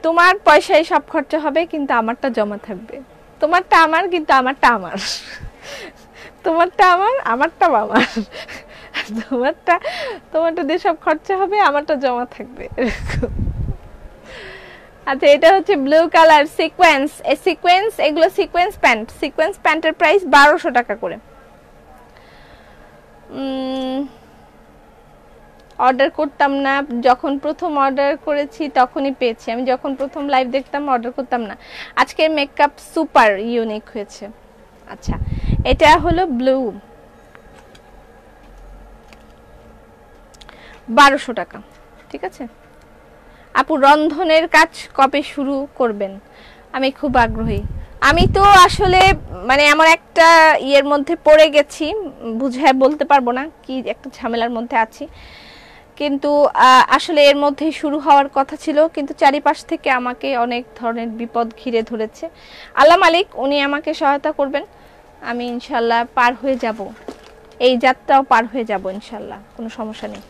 তোমার পয়সায় সব খরচা হবে কিন্তু আমারটা জমা থাকবে, তোমারটা আমার কিন্তু আমারটা আমার, তোমারটা আমার আমারটা আমার, তোমারটা দিয়ে সব খরচা হবে, আমারটা জমা থাকবে, এরকম। আচ্ছা এটা হচ্ছে ব্লু কালার সিকোয়েন্স, এই সিকোয়েন্স, এগুলো সিকোয়েন্স প্যান্টের প্রাইস 1200 টাকা করে। অর্ডার করতাম না, যখন প্রথম অর্ডার করেছি তখনই পেয়েছি, আমি যখন প্রথম লাইভ দেখতাম অর্ডার করতাম না। আজকের মেকআপ সুপার ইউনিক হয়েছে। আচ্ছা এটা হলো ব্লু, 1200 টাকা, ঠিক আছে। আপু রন্ধনের কাজ কবে শুরু করবেন? আমি খুব আগ্রহী। আমি তো আসলে মানে এমন একটা ইয়ের মধ্যে পড়ে গেছি, বুঝায় বলতে পারবো না, কি একটা ঝামেলার মধ্যে আছি, কিন্তু আসলে এর মধ্যে শুরু হওয়ার কথা ছিল, কিন্তু চারিপাশ থেকে আমাকে অনেক ধরনের বিপদ ঘিরে ধরেছে। আল্লাহ মালিক উনি আমাকে সহায়তা করবেন, আমি ইনশাল্লাহ পার হয়ে যাব, এই যাত্রাও পার হয়ে যাব ইনশাল্লাহ, কোনো সমস্যা নেই।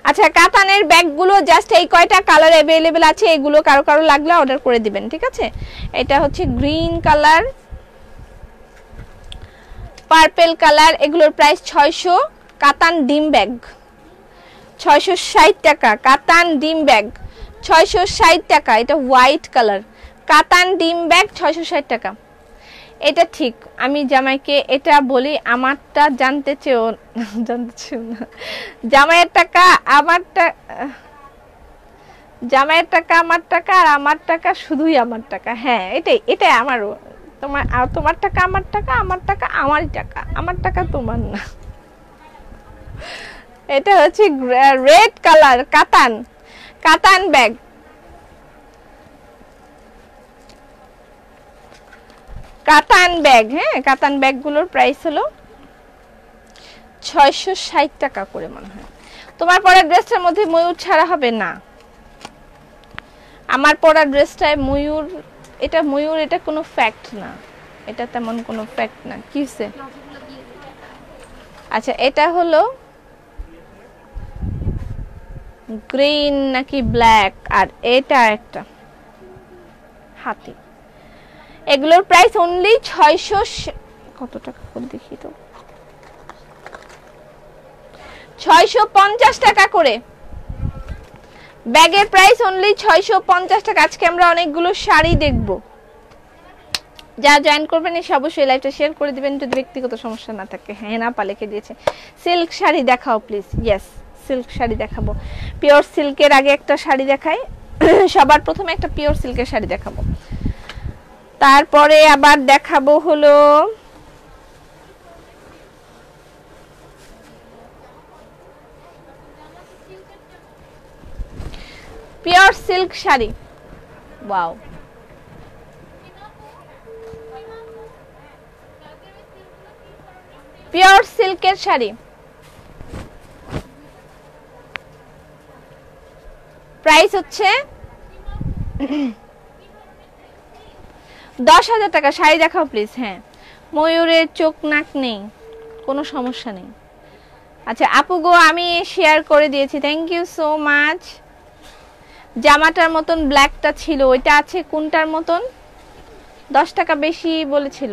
আচ্ছা কাতানের ব্যাগগুলো জাস্ট এই কয়টা কালার অ্যাভেলেবেল আছে, এগুলো কারো লাগলে অর্ডার করে দিবেন, ঠিক আছে। এটা হচ্ছে গ্রিন কালার, পার্পল কালার, এগুলোর প্রাইস 600। কাতান ডিম ব্যাগ 660 টাকা, কাতান ডিম ব্যাগ 660 টাকা। এটা হোয়াইট কালার কাতান ডিম ব্যাগ 660 টাকা। এটা ঠিক, আমি জামাইকে এটা বলি, আমারটা জানতে চেও না, জামাইয়ের টাকা আমারটা, জামাইয়ের টাকা আমার টাকা, আর আমার টাকা শুধুই আমার টাকা। হ্যাঁ এটাই আমারও, তোমার টাকা আমার টাকা, আমার টাকা আমারই টাকা, আমার টাকা তোমার না। এটা হচ্ছে রেড কালার কাতান ব্যাগ, কাতান ব্যাগ, হ্যাঁ কাতান ব্যাগগুলোর প্রাইস হলো 660 টাকা করে মনে হয়। তোমার পরা ড্রেসটার মধ্যে ময়ূর ছাড়া হবে না, আমার পরা ড্রেসটায় ময়ূর এটা ময়ূর, এটা কোনো ফ্যাক্ট না, এটা তেমন কোনো ফ্যাক্ট না। কি হইছে? আচ্ছা এটা হলো গ্রিন নাকি ব্ল্যাক, আর এটা একটা হাতি। এগুলোর প্রাইস অনলি 600, কত টাকা করে দেখি তো, 650 টাকা করে। ব্যাগের প্রাইস অনলি 650 টাকা। আজকে আমরা অনেকগুলো শাড়ি দেখব। যা জয়েন করবেন এসে অবশ্যই লাইভটা শেয়ার করে দিবেন, যদি ব্যক্তিগত সমস্যা না থাকে। হ্যাঁ না পা লিখে দিয়েছে। সিল্ক শাড়ি দেখাও প্লিজ। ইয়েস, সিল্ক শাড়ি দেখাবো। পিওর সিল্কের আগে একটা শাড়ি দেখাই। সবার প্রথমে একটা পিওর সিল্কের শাড়ি দেখাবো, তারপরে আবার দেখাবো হলো pure silk sari. Wow, pure সিল্কের শাড়ি, প্রাইস হচ্ছে 10,000 টাকা। শাড়ি দেখাও প্লিজ। হ্যাঁ, ময়ূরের চোখ নাক নেই, কোনো সমস্যা নেই। আচ্ছা আপু গো, আমি শেয়ার করে দিয়েছি, থ্যাংক ইউ সো মাচ। জামাটার মতন ব্ল্যাকটা ছিল, ওইটা আছে কোনটার মতন? 10 টাকা বেশি বলেছিল।